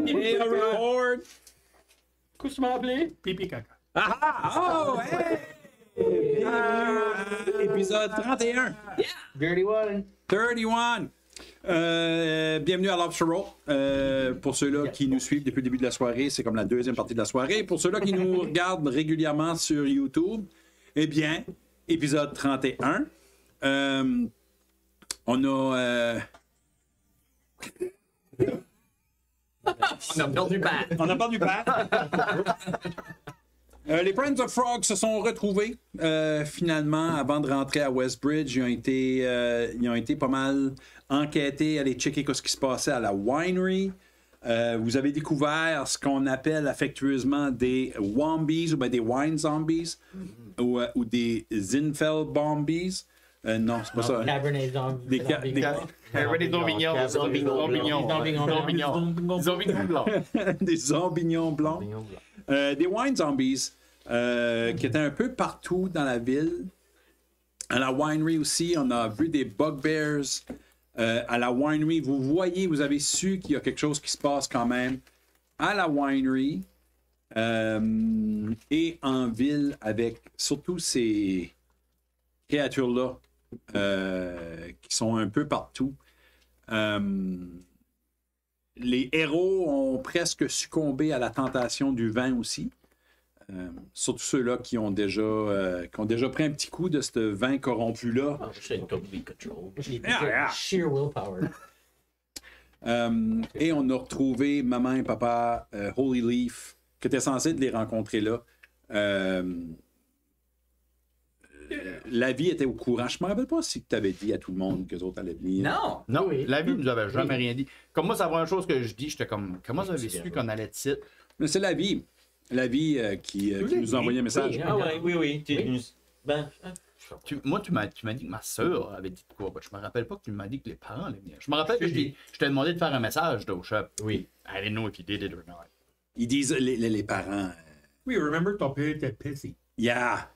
Et on record. Qu'est-ce que tu m'as appelé? Pipi caca. Oh, hey! Épisode 31. 31. 31. Bienvenue à Lobster Roll. Pour ceux-là qui nous suivent depuis le début de la soirée, c'est comme la deuxième partie de la soirée. Pour ceux-là qui nous regardent régulièrement sur YouTube, eh bien, épisode 31. On a... On a perdu Pat. On a perdu Pat. Les Friends of Frog se sont retrouvés finalement avant de rentrer à Westbridge. Ils ont été pas mal enquêtés, aller checker ce qui se passait à la winery. Vous avez découvert ce qu'on appelle affectueusement des Wombies ou bien des Wine Zombies ou des Zinfell Bombies. Non, c'est pas ça. Cabernet Sauvignon. Des Cabernet Sauvignon blanc. des Zombignons blancs. Des Wine Zombies qui étaient un peu partout dans la ville. À la winery aussi, on a vu des Bugbears. À la winery, vous avez su qu'il y a quelque chose qui se passe quand même à la winery et en ville avec surtout ces créatures-là qui sont un peu partout. Les héros ont presque succombé à la tentation du vin aussi. Surtout ceux-là qui ont déjà pris un petit coup de ce vin corrompu-là. Sheer willpower. Et on a retrouvé maman et papa Holy Leaf, qui étaient censés les rencontrer là. La vie était au courant. Je ne me rappelle pas si tu avais dit à tout le monde que les autres allaient venir. Non, non, la vie nous avait jamais rien dit. Comme moi, c'est la première chose que je dis, j'étais comme, comment vous avez su qu'on allait de site? Mais c'est la vie. La vie qui nous a envoyé un message. Ah oui. Moi, tu m'as dit que ma soeur avait dit de quoi? Je me rappelle pas que tu m'as dit que les parents allaient venir. Je me rappelle que je t'ai demandé de faire un message au shop. Oui. I didn't know if you did it or not. Ils disent, les parents... Oui, remember, ton père était pissy. Yeah.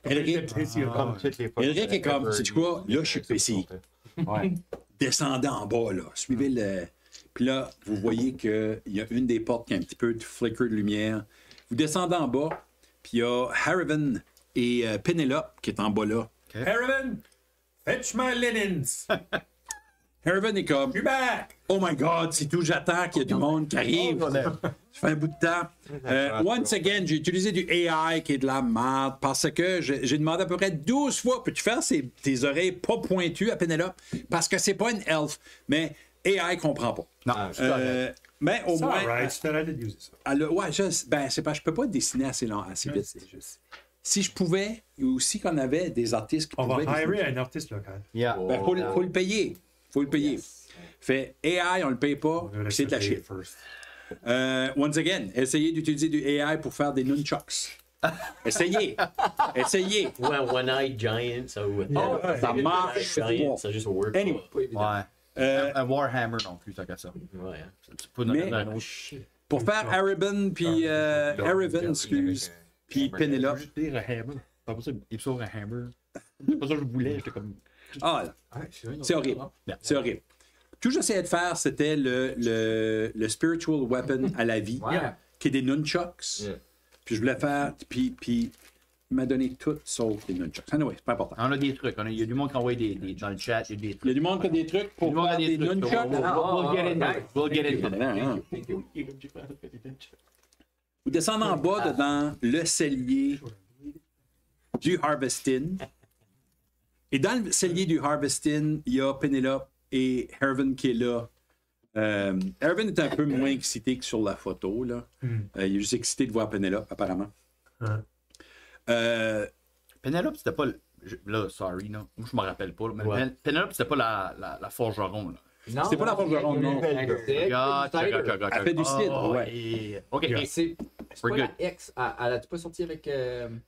Elric est comme, sais-tu quoi? Là, je suis pissy. Ouais. Descendez en bas, là. Suivez le... Puis là, vous voyez qu'il y a une des portes qui a un petit peu de flicker de lumière. Vous descendez en bas, puis il y a Haravan et Penelope qui est en bas là. Okay. Haravan, fetch my linens. Haravan est comme, You're back. oh my God, c'est tout, j'attends qu'il y ait du monde qui arrive. Ça fait un bout de temps. Once again, j'ai utilisé du AI qui est de la merde parce que j'ai demandé à peu près 12 fois, peux-tu faire tes oreilles pas pointues à Penelope? Parce que c'est pas une elfe, mais AI comprend pas. Non, mais au moins. Right, c'est vrai de utiliser ça. Ouais, c'est pas, je peux pas dessiner assez vite. Si je pouvais, aussi qu'on avait des artistes qui On pouvaient. va hirer un artiste local. Yeah. Ben, faut le payer. Faut le payer. Yes. Fait AI, on le paye pas, puis c'est de la shit. Once again, essayez d'utiliser du AI pour faire des nunchucks. Essayez. One-eyed giant, ça marche. Ça juste work. Anyway. Ouais. Un Warhammer non plus, ça qu'à ça. Ouais. Mais pour faire Haravan puis excuse, puis Penelope. Je veux dire un hammer. Pas pour ça, il me sort un hammer. C'est pas ça que je voulais, j'étais comme. Ah, c'est horrible. C'est horrible. Tout que j'essayais de faire, c'était le spiritual weapon à la vie, qui est des nunchucks. Puis je voulais faire, puis il m'a donné tout sauf des nunchucks. Anyway, c'est pas important. On a des trucs. Il y a du monde qui envoie des dans le chat. Il y a du monde qui a des trucs pour faire des nunchucks. We'll get into it. Vous descendez en bas dans le cellier du Harvestin. Et dans le cellier du Harvestin, il y a Penelope et Haravan qui est là. Haravan est un peu moins excité que sur la photo. Là. Il est juste excité de voir Penelope, apparemment. Penelope, c'était pas... Là, sorry, non. Moi, je me rappelle pas. Mais Penelope, c'était pas la forgeron. Là. Non, c'était pas la forgeron, non. Elle fait du cidre, ouais. OK, c'est pas la ex. Elle a-tu pas sorti avec...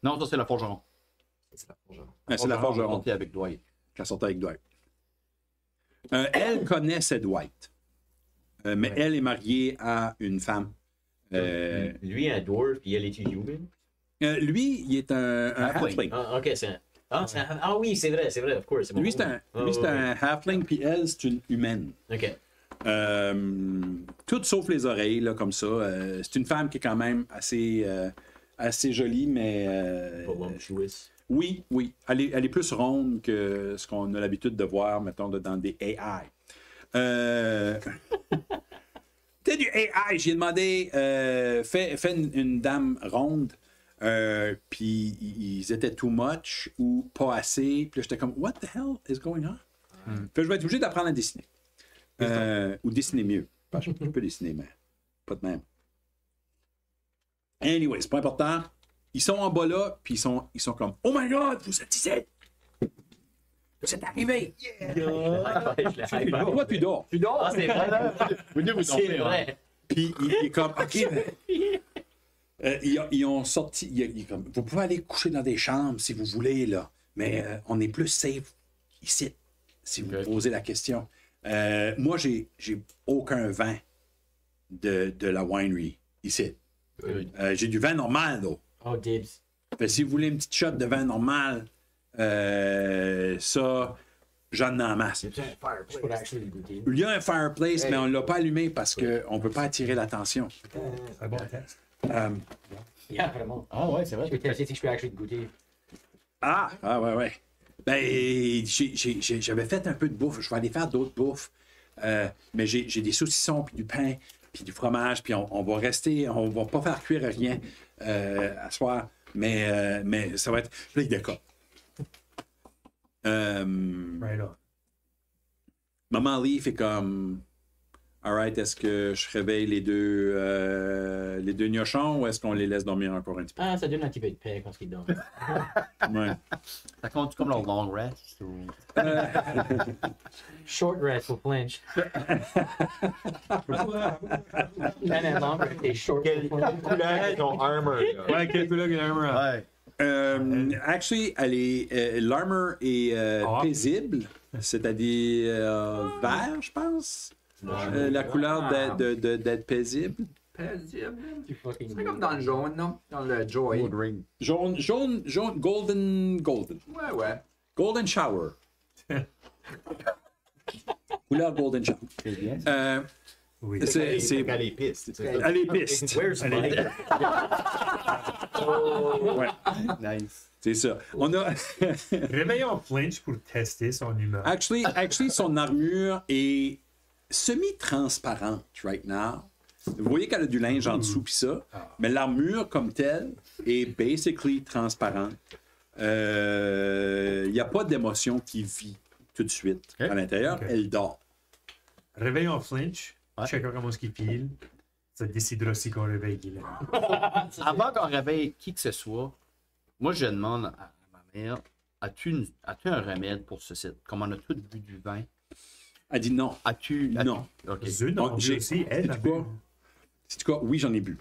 Non, ça, c'est la forgeron. C'est la forgeron. C'est la forgeron. Elle avec Dwight. Elle sortait avec Dwight. Elle connaissait Dwight. Mais elle est mariée à une femme. Lui, un dwarf, puis elle est human? Lui, il est un halfling. Ah, ok, c'est un... Ah oui, c'est vrai, of course. Lui, c'est un halfling, puis elle, c'est une humaine. Ok. Tout sauf les oreilles, là, comme ça. C'est une femme qui est quand même assez jolie, mais... Pas voluptuous. Oui, oui. Elle est plus ronde que ce qu'on a l'habitude de voir, mettons, dans des AI. T'es du AI. J'ai demandé, fais une dame ronde. Puis ils étaient too much ou pas assez. Puis là, j'étais comme, what the hell is going on? Fait que je vais être obligé d'apprendre à dessiner. Ou dessiner mieux. Parce que je peux dessiner, mais pas de même. Anyway, c'est pas important. Ils sont en bas là, puis ils sont comme, oh my god, vous êtes ici! Vous êtes arrivés! Toi, tu dors. Tu dors? Ah, c'est vrai, là. Vous devez vous C'est tromper, hein. vrai. Puis il est comme, OK, ils ont sorti, il est comme, vous pouvez aller coucher dans des chambres si vous voulez, là, mais on est plus safe ici, si vous me posez la question. Moi, j'ai aucun vin de la winery ici. J'ai du vin normal, là. Oh, dibs. Fait, si vous voulez une petite shot de vin normal, ça, j'en ai en masse. Je pourrais actually le goûter. Il y a un fireplace, mais on ne l'a pas allumé parce qu'on ne peut pas attirer l'attention. C'est un bon test. Yeah, vraiment. Ah ouais, c'est vrai. Je peux tester si je peux actually le goûter. Ouais. Ben, j'avais fait un peu de bouffe. Je vais aller faire d'autres bouffes. Mais j'ai des saucissons, puis du pain, puis du fromage, puis on va rester, on va pas faire cuire rien à soir. Mais ça va être plein de cas. Right on. Maman Lee fait comme, alright, est-ce que je réveille les deux gnochons ou est-ce qu'on les laisse dormir encore un petit peu? Ah, ça donne un petit peu de paix quand ils dorment. Ouais. Ça compte comme leur long rest? Ou... Short rest pour flinch. Jamais long rest et short Quelle pour flinch. couleur est ton armor, là? Ouais, quel coup là qu'il y a un armor. Ouais. Actually, l'armor est paisible, c'est-à-dire vert, je pense. La couleur d'être paisible. Tu fucking C'est comme dans le jaune, non? Dans le Joy. Jaune, golden. Ouais. Golden shower. Couleur golden shower. C'est bien. Oui. C'est qu'à les pistes. elle est piste. Where's Mike? Ouais, Nice. c'est ça. On a. Réveillons Flinch pour tester son humeur. Actually, son armure est semi-transparente right now. Vous voyez qu'elle a du linge en dessous pis ça, mais l'armure comme telle est basically transparente. Il n'y a pas d'émotion qui vit tout de suite à l'intérieur. Ok. Elle dort. Réveillons Flinch. Ouais. Checkons comment est-ce qu'il file. Ça décidera aussi qu'on réveille Guylaine. Avant qu'on réveille qui que ce soit, moi je demande à ma mère, as-tu un remède pour ce site? Comme on a tous bu du vin, Elle dit non. Non. Ok. Zune, on j'ai- dit aussi, elle a sais-tu quoi? bu. C'est quoi? Oui, j'en ai bu.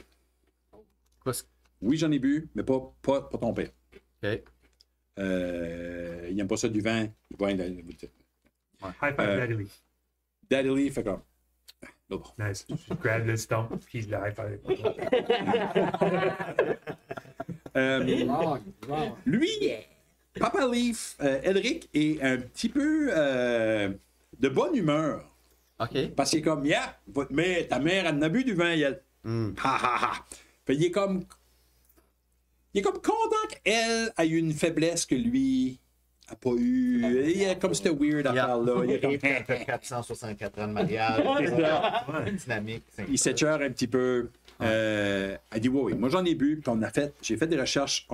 Quoi, Oui, j'en ai bu, mais pas ton père. ok. Il n'aime pas ça du vin. Il va High five, Euh, Daddy Lee. Daddy Lee fait comme. Oh, bon. Nice. Je grab le stomp, puis le high five. Lui, Papa Leaf, Elric est un petit peu de bonne humeur. Ok. Parce qu'il est comme, yeah, ta mère, elle en a bu du vin, elle. Ha ha ha. Fait il est comme content qu'elle a eu une faiblesse que lui a pas eu. Il est comme c'était weird à faire là. Il est comme, Et puis, après 464 ans de mariage. C'est ça. Dynamique. Il s'écœure un petit peu. Elle dit oui, moi j'en ai bu, puis j'ai fait des recherches,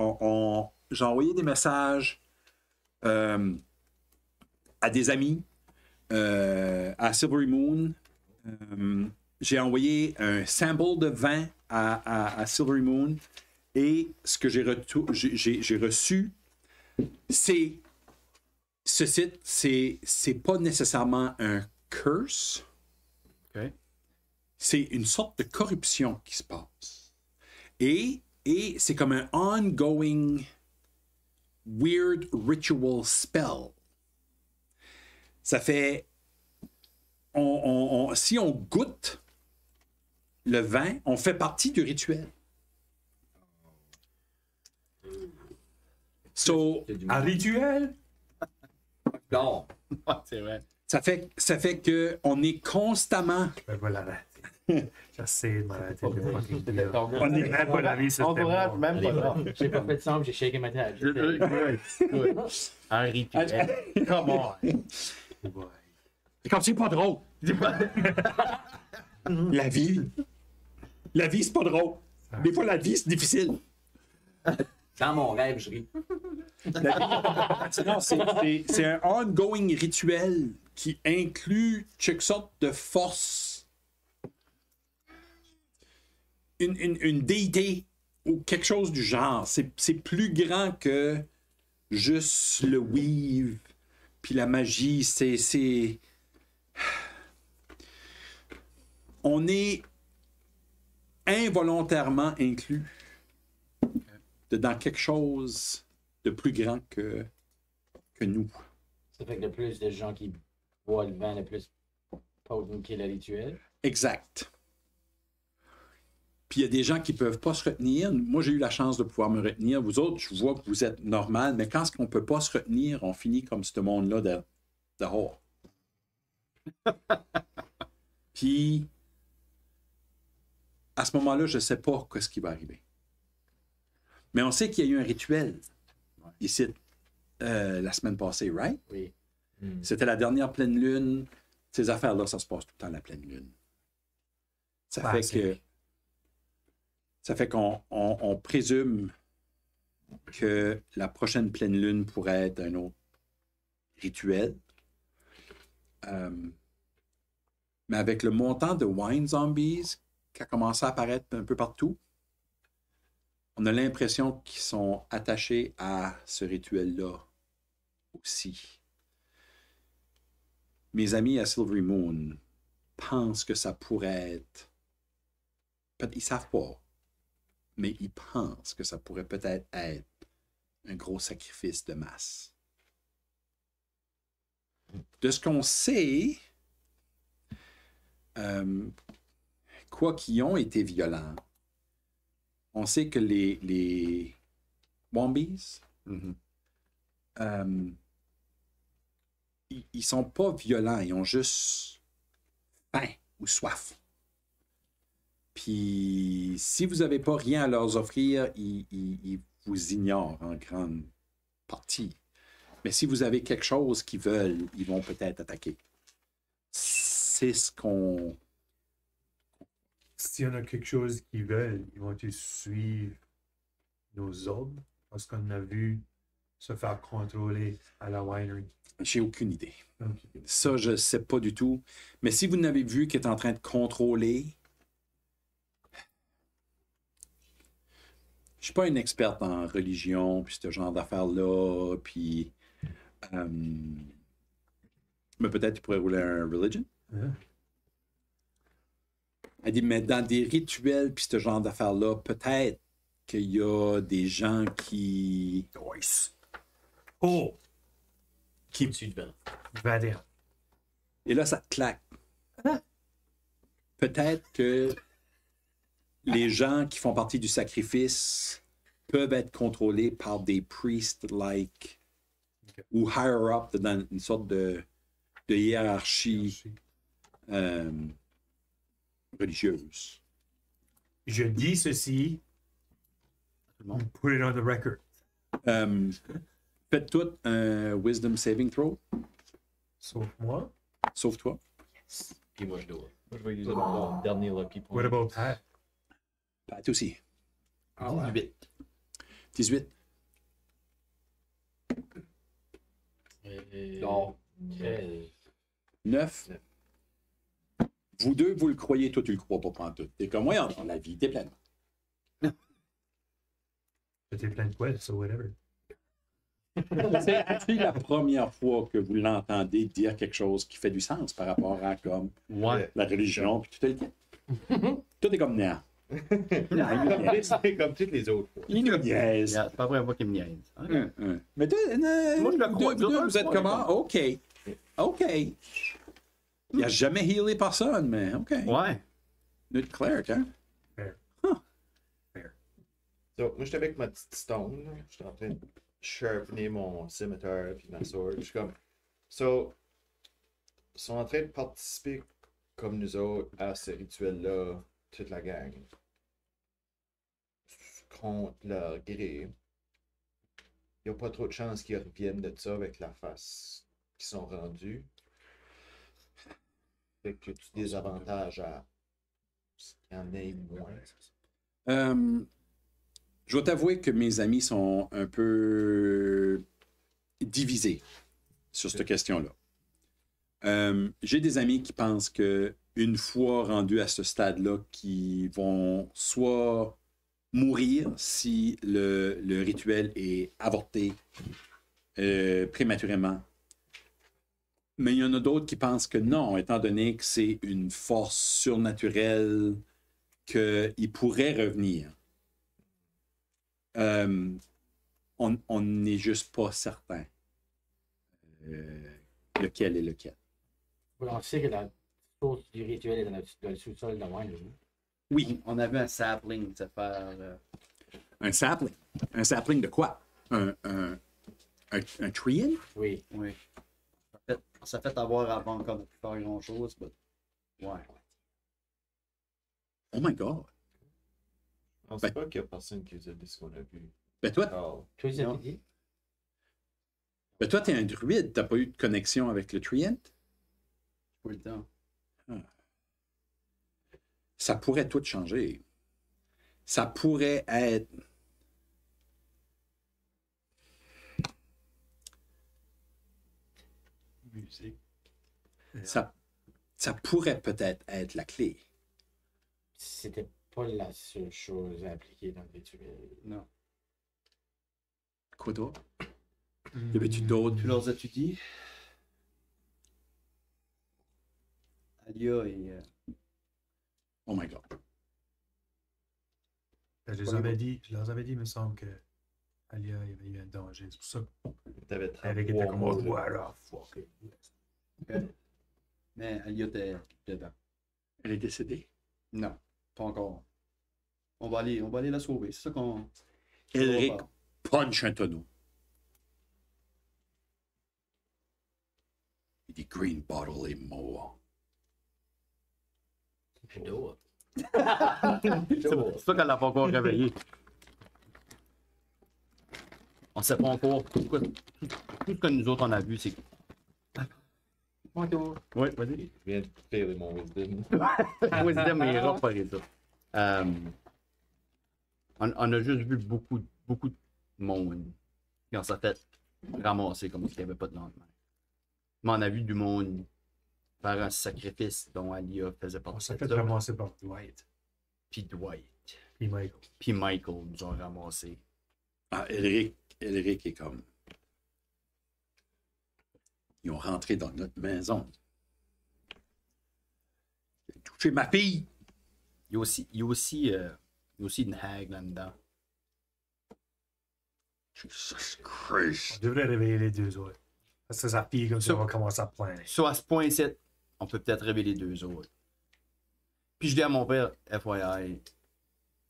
j'ai envoyé des messages à des amis, à Silvery Moon. J'ai envoyé un sample de vin à Silvery Moon, et ce que j'ai reçu, c'est ce site, c'est pas nécessairement un curse. Ok. C'est une sorte de corruption qui se passe. Et c'est comme un ongoing weird ritual spell. Ça fait... si on goûte le vin, on fait partie du rituel. So, Un rituel? Non. Ouais, c'est vrai. Ça fait qu'on est constamment. Je vais pas l'arrêter. J'essaie de m'arrêter de fucking deal. On est Même pas la vie, ça c'était Encourage moi. même pas. J'ai pas fait de sang, j'ai shaké ma tête. Un rituel. Come on. Ouais. C'est comme c'est pas drôle. La vie. La vie, c'est pas drôle. Des fois, la vie, c'est difficile. Dans mon rêve, je ris. Non, c'est un ongoing rituel qui inclut quelque sorte de force. Une déité ou quelque chose du genre. C'est plus grand que juste le weave puis la magie. C'est... On est involontairement inclus dans quelque chose de plus grand que nous. Ça fait que le plus de gens qui voient le vent, le plus potent qu'il est le rituel. Exact. Puis il y a des gens qui ne peuvent pas se retenir. Moi, j'ai eu la chance de pouvoir me retenir. Vous autres, je vois que vous êtes normal, mais quand on ne peut pas se retenir, on finit comme ce monde-là dehors. Puis, à ce moment-là, je ne sais pas ce qui va arriver. Mais on sait qu'il y a eu un rituel ici la semaine passée, right? Oui. C'était la dernière pleine lune. Ces affaires-là, ça se passe tout le temps la pleine lune. Ça fait qu'on présume que la prochaine pleine lune pourrait être un autre rituel. Mais avec le montant de Wine Zombies qui a commencé à apparaître un peu partout, on a l'impression qu'ils sont attachés à ce rituel-là aussi. Mes amis à Silvery Moon pensent que ça pourrait être... Ils savent pas, mais ils pensent que ça pourrait peut-être être un gros sacrifice de masse. De ce qu'on sait, quoi qu'ils ont été violents, on sait que les Wombies, ils sont pas violents, ils ont juste faim ou soif. Puis, si vous n'avez pas rien à leur offrir, ils vous ignorent en grande partie. Mais si vous avez quelque chose qu'ils veulent, ils vont peut-être attaquer. C'est ce qu'on... Si on a quelque chose qu'ils veulent, ils vont suivre nos ordres parce qu'on a vu se faire contrôler à la winery. J'ai aucune idée. Okay. Ça, je ne sais pas du tout. Mais si vous n'avez vu qu'il est en train de contrôler... Je ne suis pas une experte en religion, puis ce genre d'affaires-là, puis... mais peut-être tu pourrais rouler un religion. Yeah. Elle dit, mais dans des rituels, puis ce genre d'affaires-là, peut-être qu'il y a des gens qui... Nice. Oh! Qui dessus de vent. 21. Et là, ça te claque. Peut-être que les gens qui font partie du sacrifice peuvent être contrôlés par des priests-like ou higher-up dans une sorte de hiérarchie religieuse. Je dis ceci. Put it on the record. Faites tout un Wisdom Saving Throw, Sauf moi. sauf toi. Puis moi, je dois. Moi, je vais utiliser mon dernier lucky point. What about Pat? Pat aussi. Ah ouais. 18. 18. Non. 13. 9. Vous deux, vous le croyez, toi, tu le crois pas pantoute. T'es comme, ouais, dans la vie, t'es plein. J'étais plein de poils, so whatever. C'est la première fois que vous l'entendez dire quelque chose qui fait du sens par rapport à comme Ouais. la religion, puis tout est le tout est comme néant. C'est comme toutes les autres fois. Il nous niaise. C'est pas vrai, moi qui me niaise. Mais toi, Moi, je le crois. vous êtes comment? OK. OK. Il n'a jamais healé personne, mais OK. Ouais. Notre cleric, hein? So, moi, j'étais avec ma petite stone. là. J'étais en train de sharpener mon scimitar puis ma sword. Je suis comme. So, sont en train de participer comme nous autres à ce rituel-là, toute la gang. Contre leur gré. Il n'y a pas trop de chances qu'ils reviennent de ça avec la face qu'ils sont rendus. Fait que tu des avantages à qu'il y en ait moins. Je vais t'avouer que mes amis sont un peu divisés sur cette question-là. J'ai des amis qui pensent que une fois rendus à ce stade-là, qui vont soit mourir si le rituel est avorté prématurément. Mais il y en a d'autres qui pensent que non, étant donné que c'est une force surnaturelle, qu'il pourrait revenir. On n'est juste pas certain lequel est lequel. On sait que la source du rituel est dans le sous-sol de Winery. Oui, On avait un sapling se faire. un sapling. Un sapling de quoi? Un treant? Oui. Oui. On s'est fait avoir avant qu'on ait pu faire grand-chose, mais. Ouais. Oh my God. On ne sait pas qu'il y a personne qui nous a dit ce qu'on a vu. Ben toi, Alors, Tu sais ce qu'il dit? t'es un druide, t'as pas eu de connexion avec le treant? Pas le temps. Ça pourrait tout changer. Ça pourrait être... Musique. Ça pourrait peut-être être la clé. C'était pas la seule chose à appliquer dans le rituel. Non. Quoi d'autre? Y avait-tu d'autres? Tu leur as-tu dit? Alia et. Oh my God. Je leur avais dit, il me semble que Alia, il y avait eu un danger. C'est pour ça t'avais qu'Eric était comme what the fuck. Mais Alia était dedans. Elle est décédée? Non, pas encore. On va aller la sauver. C'est ça qu'on. Elric on va faire. punch un tonneau. Il dit green bottle et more. D'eau. C'est pour ça qu'elle l'a pas encore réveillé. On sait pas encore. Tout ce que nous autres on a vu, c'est. Oui, vas-y. Je viens de faire mon wisdom. Wisdom est rough par ça. On a juste vu beaucoup de monde quand ça fait ramasser comme s'il n'y avait pas de lendemain. Mais on a vu du monde faire un sacrifice dont Alia faisait On partie s'est de fait ça. ramasser par Dwight Puis Dwight. et Michael. Puis Michael nous ont ramassé. Ah, Elric est comme... Ils ont rentré dans notre maison. Ils ont touché ma fille. Il y a aussi une hag là-dedans. Jesus Christ. On devrait réveiller les deux autres. Parce que sa fille, comme ça, on va commencer à plaindre. Soit à ce point-ci, on peut peut-être révéler deux autres. Puis je dis à mon père, FYI,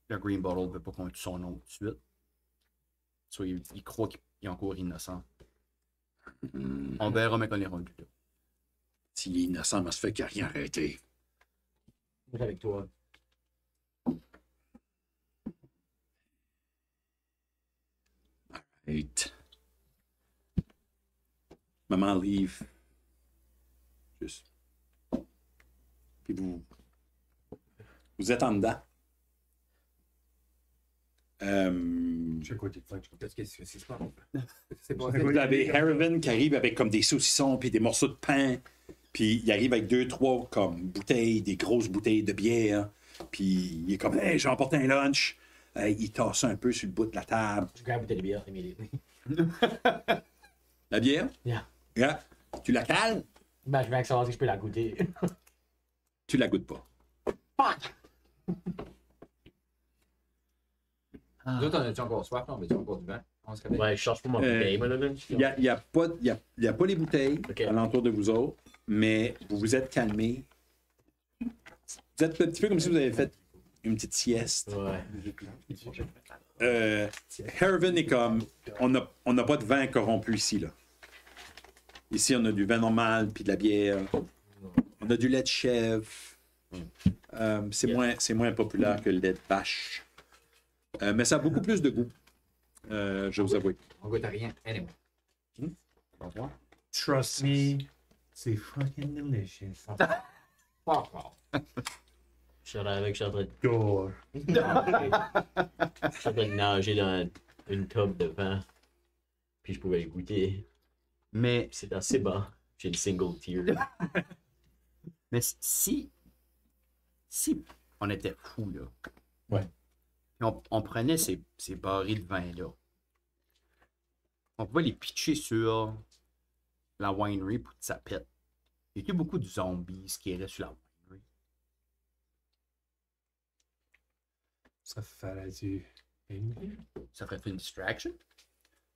le Green Bottle ne veut pas qu'on tue son nom tout de suite. Soit il croit qu'il est encore innocent. On verra, mais qu'on est rendu là. S'il est innocent, ça se fait qu'il n'a rien arrêté. Je suis avec toi. Right. Maman leave. Juste. Puis vous êtes en dedans. Je sais quoi, t'es flingue. Qu'est-ce qui se passe? C'est Vous avez Harrivan qui arrive avec comme des saucissons puis des morceaux de pain. Puis il arrive avec 2-3 comme bouteilles, des grosses bouteilles de bière. Puis il est comme, hey, j'ai emporté un lunch. Il tasse un peu sur le bout de la table. Je grabe une bouteille de bière, Émilie. La bière? Yeah. Yeah. Tu la cales? Ben, je vais savoir si je peux la goûter. Tu la goûtes pas. Fuck! Nous autres, on a-tu encore soif? On a-tu encore du vent? On se réveille? Ouais, je cherche pas mon bouteille, moi, là. Il n'y a pas les bouteilles Ok. alentour de vous autres, mais vous vous êtes calmés. Vous êtes un petit peu comme si vous avez fait une petite sieste. Ouais. Harrivan est comme... On n'a pas de vin corrompu ici, là. Ici, on a du vin normal, puis de la bière. On a du lait de chèvre. C'est moins populaire que le lait de vache. Mais ça a beaucoup plus de goût. Je vais vous avouer. On goûte à rien. Anyway. Trust me, c'est fucking delicious. Pas encore. Je suis en train de Gore. Je suis en train de nager dans une tube de vin. Puis je pouvais le goûter. Mais, C'est assez bon. J'ai une single tear. mais si on était fous, là. Ouais. Puis on prenait ces barils de vin-là. On pouvait les pitcher sur la winery pour que ça pète. Il y a eu beaucoup de zombies qui iraient sur la winery. Ça ferait du. Ça ferait une distraction.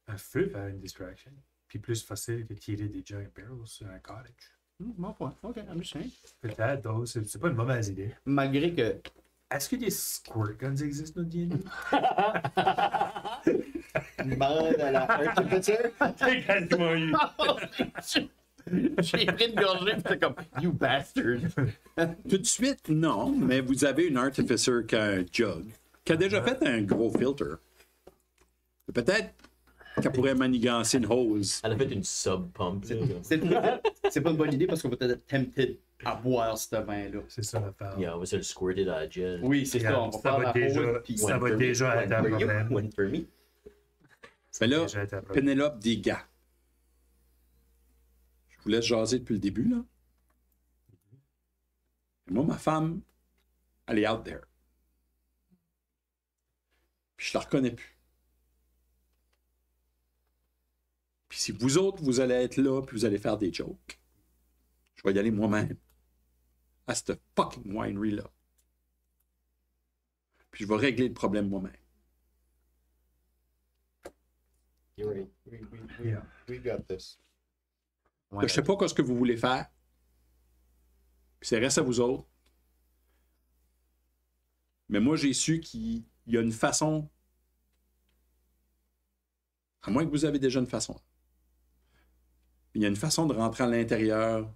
Un feu faire une distraction. Puis plus facile que tirer des giant barrels sur un cottage. Bon point. Ok, I'm just saying. Peut-être, donc, c'est pas une mauvaise idée. Malgré que. Est-ce que des squirt guns existent dans D&D? Demande à la architecture. C'est quasiment eu. J'ai pris une gorgée, puis c'est comme, you bastard. Tout de suite, non, mais vous avez une artificer qui a un jug, qui a déjà fait un gros filter. Peut-être qu'elle pourrait manigancer une hose. Elle a fait une sub-pump. là. C'est pas une bonne idée parce qu'on va être tempted à boire ce vin-là. C'est ça l'affaire. Yeah, on va se le squirter dans la gel. Oui, c'est ça. On va Ça faire va la déjà, hose, puis ça va déjà être un problème. One for me. Mais là, Déjà être un problème. Pénélope dit gars. Je vous laisse jaser depuis le début, là. Et moi, ma femme, elle est out there. Puis je la reconnais plus. Puis si vous autres, vous allez être là, puis vous allez faire des jokes, je vais y aller moi-même à cette fucking winery-là. Puis je vais régler le problème moi-même. You're right. Yeah. We got this. Ouais. Je sais pas ce que vous voulez faire. Puis ça reste à vous autres. Mais moi, j'ai su qu'il y a une façon. À moins que vous avez déjà une façon. Il y a une façon de rentrer à l'intérieur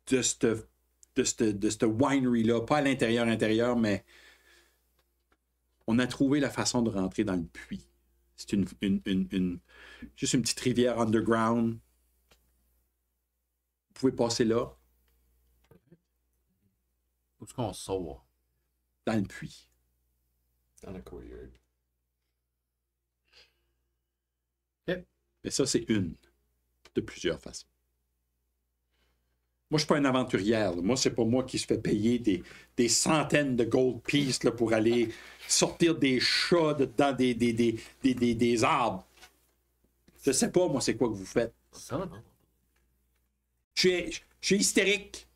de cette winery-là. Pas à l'intérieur, mais on a trouvé la façon de rentrer dans le puits. C'est juste une petite rivière underground. Vous pouvez passer là, Où est-ce qu'on sort? dans le puits. Dans le courtyard. Mais ça, c'est une de plusieurs façons. Moi, je ne suis pas une aventurière. Là. Moi, c'est pas moi qui se fait payer des centaines de gold pieces là, pour aller sortir des chats dans des arbres. Je sais pas, moi, c'est quoi que vous faites. Ça, non? Je suis hystérique.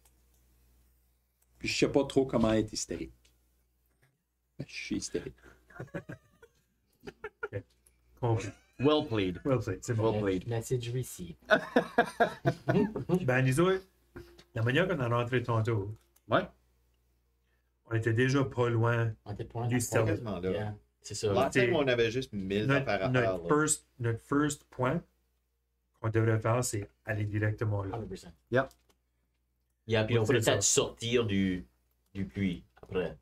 Puis je sais pas trop comment être hystérique. Je suis hystérique. Compris. Well played. Well played, c'est bon. Well played. Message received. Ben, disons, la manière qu'on a rentré tantôt, Ouais. on était déjà pas loin On était point du Pas stealth. quasiment là. Yeah. C'est ça. Last time, T'sais, on avait juste 1000 affaires à faire. Notre first point qu'on devrait faire, c'est aller directement là. 100%. Yeah, puis on pourrait C'est ça. peut-être sortir du puits après.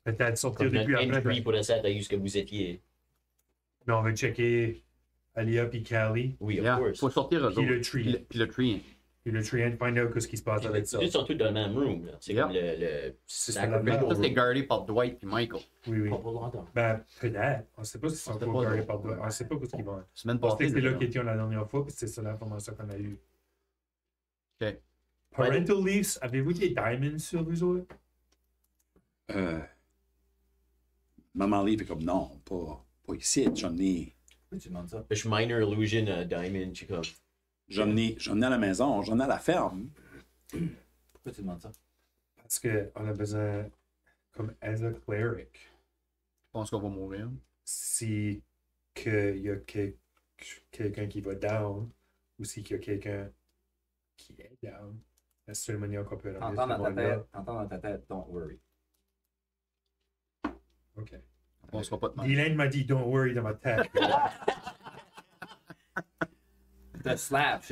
Peut-être sortir Comme depuis notre après. entry Ben, pour essayer d'aller jusqu'à où vous étiez. mais on va checker Alia puis Callie, Oui, of Yeah. course. Faut sortir eux puis autres. le tree. Puis le tree. Puis le tree and find out ce qui se passe avec ça. Ils sont tous dans le même room. là. C'est Yeah. comme le C'est sac ça, of la metal Ça, room. c'est gardé par Dwight et Michael. Oui, oui. Pas pour longtemps. Ben, peut-être. On sait pas si c'est On sait encore pas, gardé non. par deux. On sait pas où ils vont. Semaine Parce que passée. c'est là déjà. qu'ils étaient la dernière fois, puis c'est ça l'information qu'on a eue. Ok. Parental leaves, avez-vous des diamonds sur vous autres? Maman Lee fait comme non, pas ici, j'en ai. Pourquoi tu demandes ça? Je suis Minor Illusion Diamond, je suis comme. J'en ai à la maison, j'en ai à la ferme. Pourquoi tu demandes ça? Parce qu'on a besoin, comme as a cleric, Je pense qu'on va mourir. si qu'il y a quelqu'un qui va down, ou si qu'il y a quelqu'un qui est down, la seule manière qu'on peut ramener T'entends ce dans ta monde-là. tête, t'entends dans ta tête, don't worry. OK. On sera pas de mal. Dylan m'a dit don't worry dans ma tête. The slap.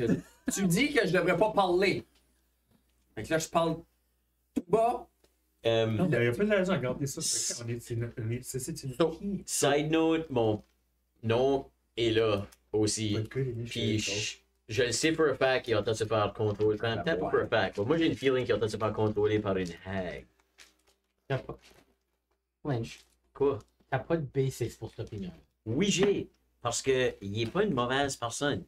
Tu dis que je devrais pas parler. Fait que là, je parle tout bas. Non, il n'y a pas de raison à garder ça. C'est une key. Side note, mon nom est là aussi. But good Puis initiative, je le sais pour un fact qu'il est en train de se faire contrôler. Peut-être pas pour un fact. Moi, j'ai une feeling qu'il est en train de se faire contrôler par une hag. T'as pas. Flinch. Quoi? T'as pas de basics pour cette opinion. Oui, j'ai. Parce que il est pas une mauvaise personne.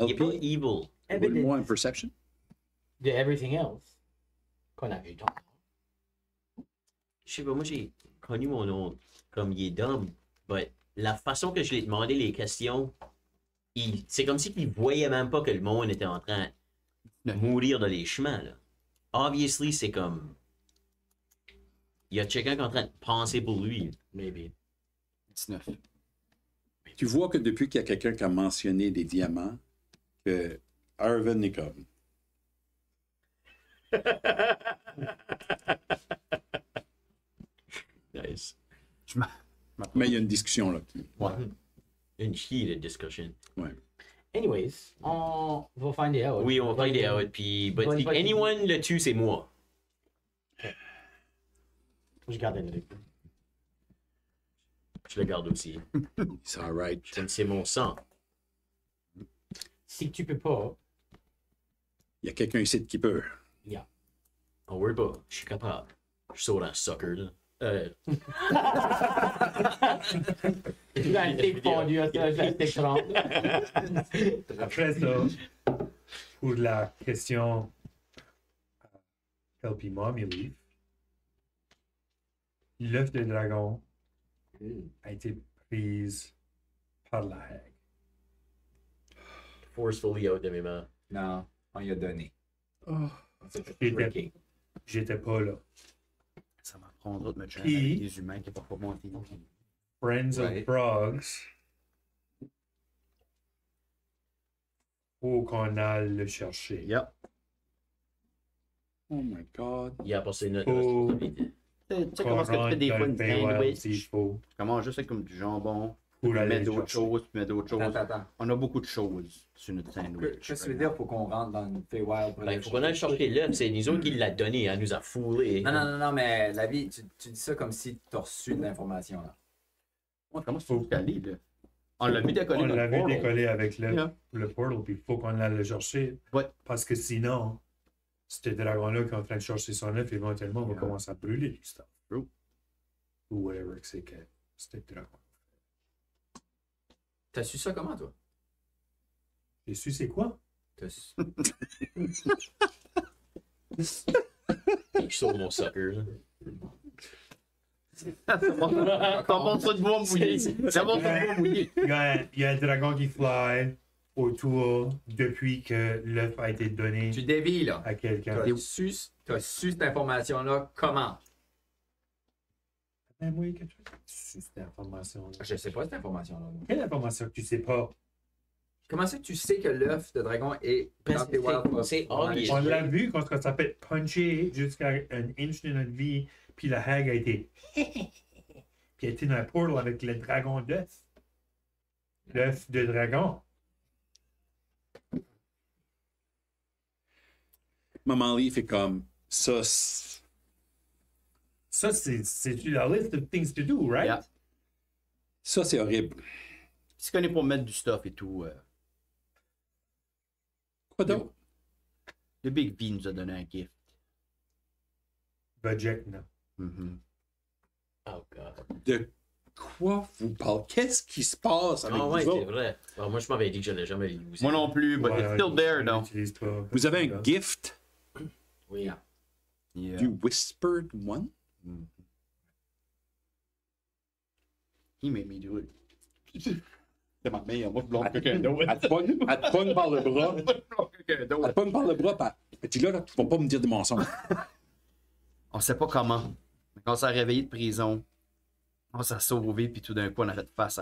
Il est pas LP, evil. roule-moi un perception. De everything else qu'on a vu tantôt. Je sais pas, moi j'ai connu mon oncle comme il est dumb, but la façon que je lui ai demandé les questions, c'est comme si il voyait même pas que le monde était en train de mourir dans les chemins, là. Obviously, c'est comme... Il y a quelqu'un qui est en train de penser pour lui, maybe. 19. Tu vois que depuis qu'il y a quelqu'un qui a mentionné des diamants, que Arvin est comme. Nice. Mais il y a une discussion là. Ouais. Une heated discussion. Anyways, on va find it out. Oui, on va find it out, puis... But Bonne if fois qu'il anyone le tue, c'est moi. Je garde un œil. Je le garde aussi. It's alright. C'est mon sang. Si tu peux pas, Il y a quelqu'un ici qui peut. On worry pas, je suis capable. Je saute un sucker, là. tu as été fondu à cet écran. Après ça, pour la question LP Mommy Leaf, l'œuf de dragon a été prise par la hague. Forcefully out de mes mains. Non, on y a donné. J'étais pas là. Ça m'apprendra de me chasser Puis- avec des humains qui ne peuvent pas monter. Friends Ouais. of Frogs. Faut qu'on aille le chercher. Yep. Oh my god. Il a passé notre Oh. responsabilité. Tu sais Qu'on comment est-ce que tu rentre fais des dans fois le une Feywild s'il sandwich? faut Tu commences juste avec comme du jambon, pour tu aller mets le d'autres chercher. choses, tu mets d'autres choses. Attends. On a beaucoup de choses sur notre sandwich. Qu'est-ce que tu veux dire? Faut qu'on rentre dans le Feywild. pour Ben, aller il faut qu'on aille chercher l'œuf. C'est nous autres qui l'a donné. Elle nous a foulé. Non, mais la vie, tu dis ça comme si tu as reçu de l'information, là. Ouais, comment c'est faut aller, là? On l'a vu décoller On dans le l'avait portal. décollé avec Yeah. le portal, puis il faut qu'on aille le chercher. Ouais. Parce que sinon, ce dragon-là qui est en train de chercher son œuf, éventuellement, va Yeah. commencer à brûler les stuff. True. Ou whatever que c'est que ce dragon. T'as su ça comment, toi? J'ai su c'est quoi? T'as su... Je sauve mon sucker. là. T'en penses ça de bois mouillé? Ça va de bois mouillé. Il y a un dragon qui fly autour depuis que l'œuf a été donné Tu dévis, là. à quelqu'un. T'as su cette information-là comment? Ben oui, quelque chose. C'est cette information-là. Je sais pas cette information-là. moi. Quelle information que tu sais pas? Comment ça que tu sais que l'œuf de dragon est dans Parce que Feywild? c'est On va aller obvious. On chercher. l'a vu quand ça fait puncher jusqu'à un inch de notre vie, puis la hague a été. Puis elle était dans un portal avec le dragon d'œuf. L'œuf de dragon. Maman Lee fait comme ça. Ça, c'est la list of things to do, right? Yeah. Ça, c'est horrible. Si tu connais pour mettre du stuff et tout, Quoi d'autre? le Big V nous a donné un gift. Budget, non. Mhm. Oh god. De quoi vous parlez? Qu'est-ce qui se passe avec Ah ouais, vous c'est autres? vrai. Alors, moi, je m'avais dit que je n'allais jamais l'utiliser. Moi non plus, but Ouais, it's still there, on though. l'utilise pas. Vous avez un gift Oui. Yeah. du Whispered One? He made me do it. C'est ma meilleure, moi je blâme quelqu'un d'autre. Elle te pogne par le bras. Je blâme quelqu'un Elle d'autre. te pogne par le bras. Elle dit là, tu vas pas me dire de mensonges. On sait pas comment. Mais quand on s'est réveillé de prison, on s'est sauvé, puis tout d'un coup, on a fait face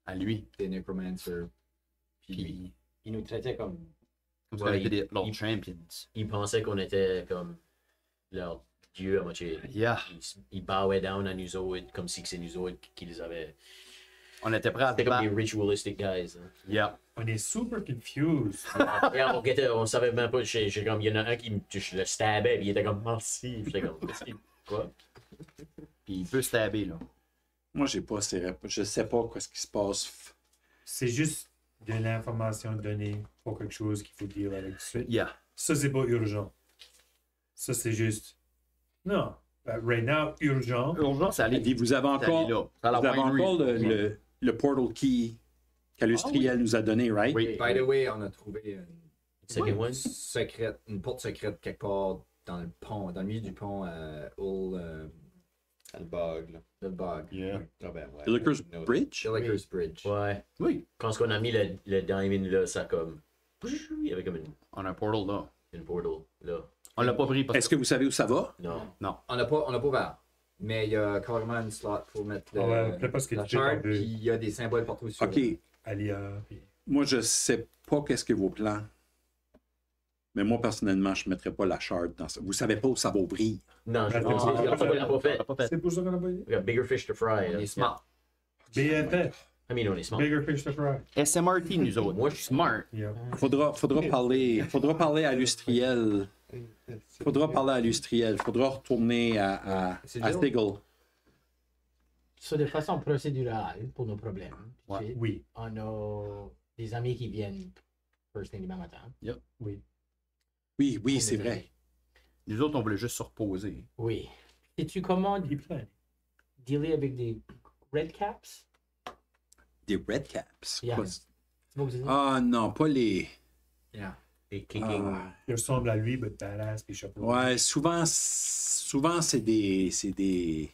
à lui. Des Necromancer. Puis, Il nous traitait comme. comme si Ouais, on était des Lord il- Champions. Ils pensaient qu'on était comme leur dieu à moitié. Yeah. Ils bowaient down à nous autres comme si c'est nous autres qui les avaient. On était prêts à C'était comme des battre. ritualistic guys. Hein. Yeah. On est super confused. Et on savait même pas. J'ai comme, il y en a un qui je le stabais, puis il était comme merci. J'étais comme, quoi? Puis il peut stabber, là. Moi, je sais pas ce qui se passe. C'est juste de l'information donnée pour quelque chose qu'il faut dire avec tout de suite. Yeah. Ça, c'est pas urgent. Ça, c'est juste. Non. Right now, urgent. Urgent, c'est aller Puis vous avez encore, là. À la vous avez winery. encore le portal key qu'Alustriel nous a donné, right? Oui. By the way, on a trouvé Second one? une porte secrète quelque part dans le pont, dans le milieu du pont à Hull, Le bug, là. le bog. Yeah. Ah ben ouais. Illiker's No. Bridge? Gilliker's Bridge. Ouais. Oui. Quand on a mis le diamond là, ça comme. Il y avait comme On a un portal, là. une portal là. On l'a pas pris parce Est-ce que vous savez où ça va? Non. On n'a pas ouvert. Mais il y a carrément une slot pour mettre Ah ouais, peut-être pas ce que la tu fais charte, par puis il y a des symboles partout sur OK. Alia. Puis... Moi, je sais pas qu'est-ce que vos plans. Mais moi, personnellement, je ne mettrais pas la shard dans ça. Vous savez pas où ça va ouvrir. Non, je Ah, pense c'est qu'on l'a pas fait. pas fait. C'est pour ça qu'on a pas dit. We got bigger fish to fry. On là. est smart. BFF. I mean, on est smart. Bigger fish to fry. SMRT, nous autres. Moi, je suis smart. Yeah. Faudra parler à Lustriel. Faudra parler à Lustriel. Faudra retourner à C'est à Jill? Stigl. Ça, de façon procédurale, pour nos problèmes, Ouais. tu sais, Oui. on a des amis qui viennent first thing demain matin. Oui. Oui, oui, c'est vrai. Nous autres, on voulait juste se reposer. Oui. Sais-tu comment Il est plein. dealer avec des red caps? Des Red Caps. Yeah. Quoi? C'est pas que vous dites? Ah non, pas les. Yeah. Et kicking. Ah. Il ressemble à lui, but badass, puis chapeau. Ouais, souvent c'est des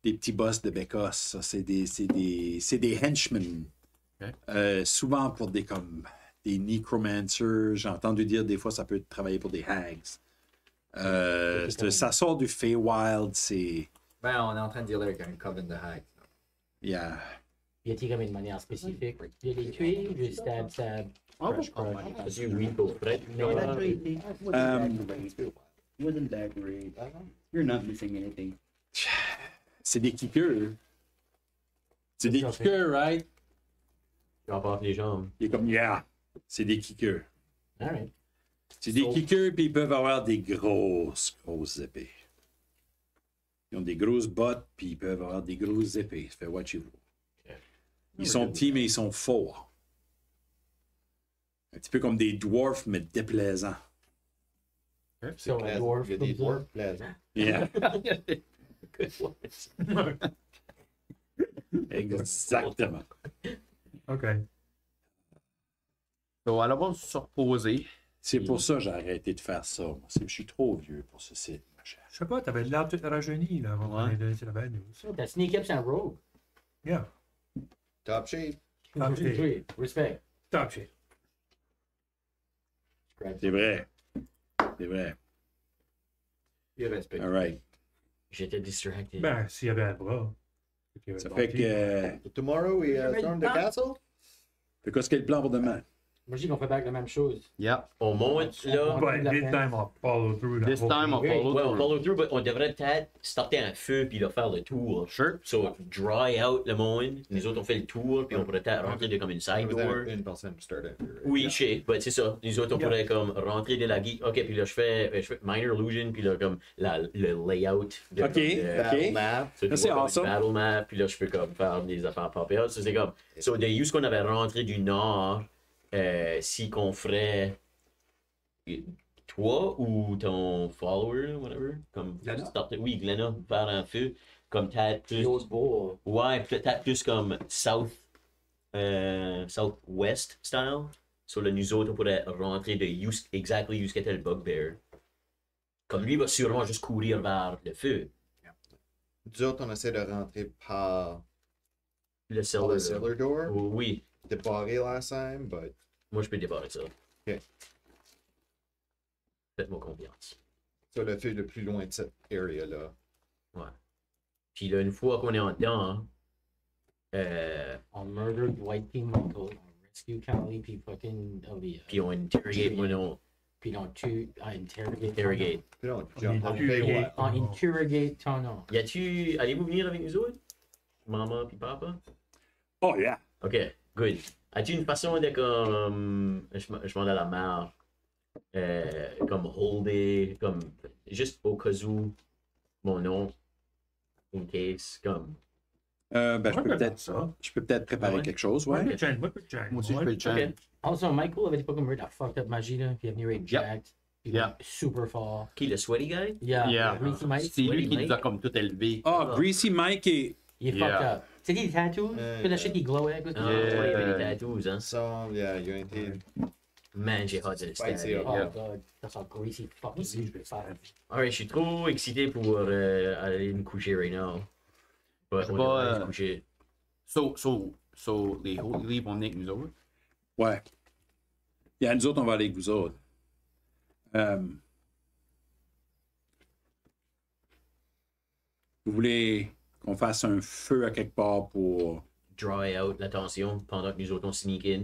petits boss de Bécosse. Ça. C'est des henchmen. Ok. Souvent pour des comme des necromancers. J'ai entendu dire des fois ça peut travailler pour des hags. Ça sort du Feywild, c'est. Ben, on est en train de dealer avec un coven de hags. Yeah. Y a-t-il comme une manière spécifique de les tuer ou juste stab, crush, crush? As-tu oui pour prêtre? No, that's right. It wasn't that great. It wasn't that great. You're not missing anything. C'est des kickers. C'est des kickers, right? Drop off les jambes. Il est comme, yeah. C'est des kickers. Alright. C'est des kickers, puis ils peuvent avoir des grosses épées. Ils ont des grosses bottes, puis ils peuvent avoir des grosses épées. Ça fait watchez-vous. Ils sont petits, mais ils sont forts. Un petit peu comme des dwarfs, mais déplaisants. So, a dwarf Il y a des comes dwarfs up. plaisants. Yeah. Good one. Exactement. OK. Donc, à la base, se reposer. C'est pour ça que j'ai arrêté de faire ça. Moi. Je suis trop vieux pour ce site, ma chère. Je sais pas, t'avais l'air tout rajeuni, là, avant Ouais. qu'on ait donné la news. T'as sneak up, c'est un rogue. Yeah. Top shape. Top shape. Oui, respect. Top shit. C'est vrai. C'est vrai. Il respecte. All right. J'étais distracté. Ben, s'il y avait un bras. Ça fait que. Tomorrow, we storm the castle. Fait qu'est-ce qu'est le plan pour demain? Moi, je dis qu'on fait back la même chose. Yeah. On monte là. But this time, I'll follow through. This time, I'll follow Ouais, on through. follow through, mais on devrait peut-être starter un feu puis là, faire le tour. Sure. So, dry out le monde. Nous autres, on fait le tour, puis on pourrait peut-être rentrer de comme une side Vous door. avez une personne qui start un peu. Oui, je sais, mais c'est ça. Nous autres, on Yeah. pourrait comme rentrer de la guide. Ok, puis là, je fais Minor Illusion, puis là, comme le layout. De, Ok, Battle map. So, tu c'est vois comme awesome. une battle map, puis là, je peux comme faire des affaires pop-up. Ça, c'est comme. So, de où ce qu'on avait rentré du nord, si qu'on ferait toi ou ton follower, whatever, comme Glenna? starter- oui, Glenna, faire un feu, comme peut-être plus. L'autre beau. Ouais, peut-être plus comme southwest style. Sur le nous autres, on pourrait rentrer de exactly où était le bugbear. Comme lui, il va sûrement juste courir vers le feu. Nous autres, on essaie de rentrer par Le le cellar. là. cellar door. Oui, C'était barré last time, but moi je peux débarrer ça. Ok. Faites-moi confiance. c'est le feu le plus loin de cette area-là. Puis là, une fois qu'on est en dedans, On murdered White King Michael. On rescue Callie, puis fucking Aaliyah. puis on interrogate, moi non, Puis on tue, interrogate. interrogate. Puis là, on On jump est on plus fait gay. what? On interrogate ton nom. Allez-vous venir avec nous autres? Maman puis papa? Oh, yeah. Ok, Good. As-tu une façon de comme. Je m'en ai la marre. Comme holder, comme. Juste au cas où mon nom. In case, comme. Ben, On peut faire ça. je peux peut-être préparer Ouais. quelque chose, Moi, ouais. je peux changer. Moi aussi, je fais le chant. Ok. Also, Michael avait pas comme weird, la fucked up magie, là. Puis il est venu être jacked. Puis Yeah. super fort. Qui, le sweaty guy? Yeah. Yeah. Greasy Mike. C'est lui qui Mike. nous a comme tout élevé. Ah, Greasy Mike et. Il est Yeah. fucked up. Tu sais, des tattoos? Puis la shit qui glowait. Ah, Yeah. ouais, il avait des tattoos, hein. Ça, yeah, il a été. Man, j'ai hâte de le Spicy stabber. up. Oh Yeah. god. That's all greasy fucking Aussi, je juice vais de faire. Alright, je suis trop excité pour aller me coucher right now. But Je on vais, devrait aller se coucher. So, les Holy League vont venir avec nous autres. Ouais. Yeah, nous autres, on va aller avec vous autres. Vous voulez qu'on fasse un feu à quelque part pour. Dry out l'attention pendant que nous autres on sneak in.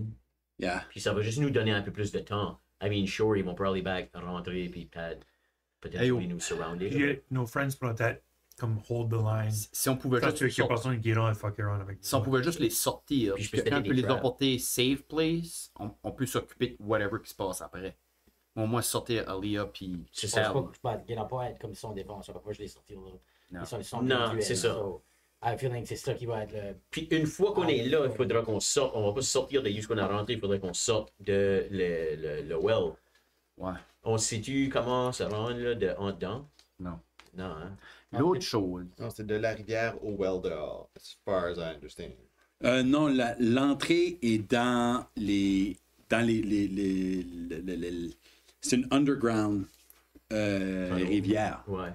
Yeah. Puis ça va juste nous donner un peu plus de temps. I mean, sure, ils vont probably back rentrer puis peut-être Hey, oh. nous surrounder. Puis nos friends pourront peut-être comme hold the line. Si on pouvait Parce juste, qu'il y a personne qui est là et fuck around avec si on pouvait juste les sortir, Puis je puis peux quand on péter peut des les traps. emporter safe place, on peut s'occuper de whatever qui se passe après. Au moins sortir Alia puis C'est Je ça. pense pas qu'il va pas être comme son défense. On va pas je les sortir là. Non. Ils sont Non, individuels, c'est ça. so, I feel like c'est ça qui va être le. Puis une fois qu'on est là, il faudra qu'on sorte. On va pas sortir de où qu'on a rentré, il faudrait qu'on sorte de le well. Ouais. On sait-tu comment se rendre là, de en dedans? Non. Non, hein? L'autre chose, Non, c'est de la rivière au well dehors, as far as I understand. Non, l'entrée est dans les. C'est une underground rivière. Ouais.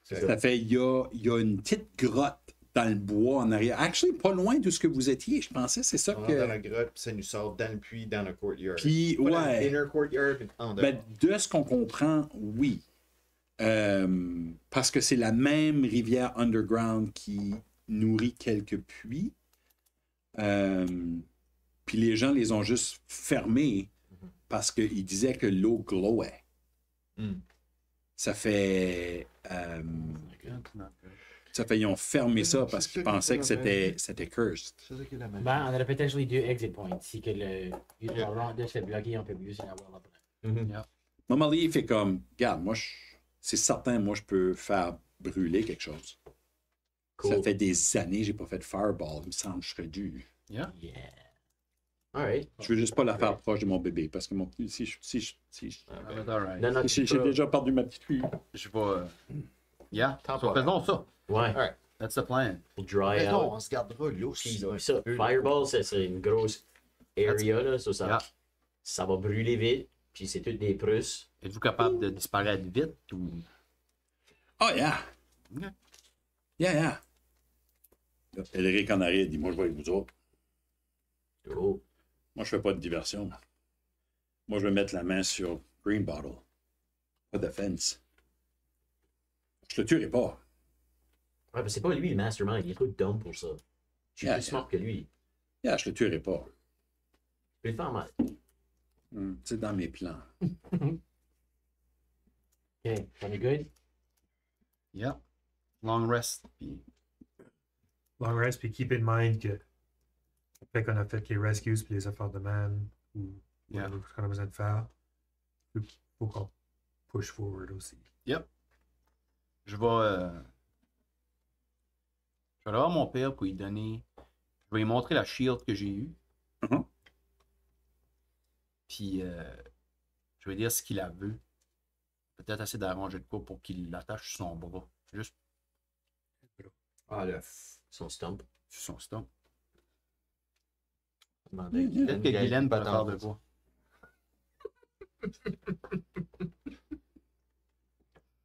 Ça fait, il y a une petite grotte dans le bois en arrière. Actually, pas loin de ce que vous étiez. Je pensais, c'est ça On rentre dans que. la grotte, puis ça nous sort dans le puits, dans le courtyard. Puis, Pas dans ouais. l'inner courtyard, mais en dehors. Ben, de ce qu'on comprend, oui. Parce que c'est la même rivière underground qui nourrit quelques puits. Puis les gens les ont juste fermés parce qu'ils disaient que l'eau glowait. Hmm. Ça fait. Ils ont fermé ça parce qu'ils pensaient que c'était cursed. C'est ça qui est la magie. Ben, on aurait potentially deux exit points. Si que le round 2 se fait bloquer, on peut mieux s'en avoir après. Maman Lee, il fait comme, regarde, moi, c'est certain, moi, je peux faire brûler quelque chose. Cool. Ça fait des années que j'ai pas fait de fireball. Il me semble que je serais dû. yeah. Yeah. Alright. Je veux juste pas la faire proche de mon bébé parce que si Alright. Non, non, j'ai tu peux- déjà perdu ma petite fille. Je vais. Yeah. So, Temporaire. faisons ça. Ouais. That's the plan. Pour dry Mais non, out. on se gardera l'eau. Puis ça, Fireball, c'est une grosse area, là. Ça, Yeah. ça va brûler vite. Puis c'est toutes des prusses. Êtes-vous capable de disparaître vite ou. Oh, yeah. Ok. Yeah. Là, Elric en arrière dit, moi, je vais avec vous autres. Oh. Moi, je fais pas de diversion. Moi, je vais mettre la main sur Green Bottle. Pas de fence. Je le tuerai pas. Ouais, mais c'est pas lui le mastermind. Il est trop dumb pour ça. Je suis Yeah, plus smart que lui. Yeah, je le tuerai pas. Je peux le faire mal. C'est dans mes plans. Okay, are we good? Yeah. Long rest. Puis. Long rest, puis keep in mind que après qu'on a fait les rescues puis les affaires de man ou Yeah. whatever qu'on a besoin de faire, il faut qu'on push forward aussi. Yep. Je vais aller voir mon père pour lui donner. Je vais lui montrer la shield que j'ai eue. Mhm. Puis je vais dire ce qu'il a veut. Peut-être assez d'arranger de quoi pour qu'il l'attache sur son bras. Juste Ah, le Son stump. sur son stomach. Demander. Peut-être que Guylaine peut le faire de quoi.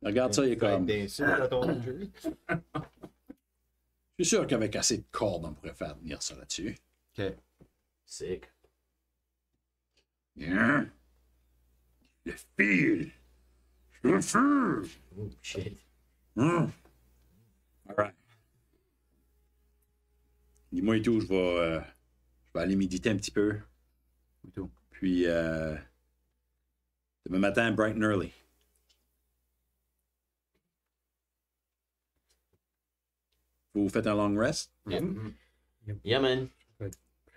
Regarde ça, il est comme. d'insultes à ton jeu. Je suis sûr qu'avec assez de cordes, on pourrait faire tenir ça là-dessus. Ok. Sick. Hein? Le fil! Le feu! Oh, shit. All right. Dis-moi et tout, je vais aller méditer un petit peu. Et tout. Puis, demain matin, bright and early. Vous faites un long rest? Yeah, man.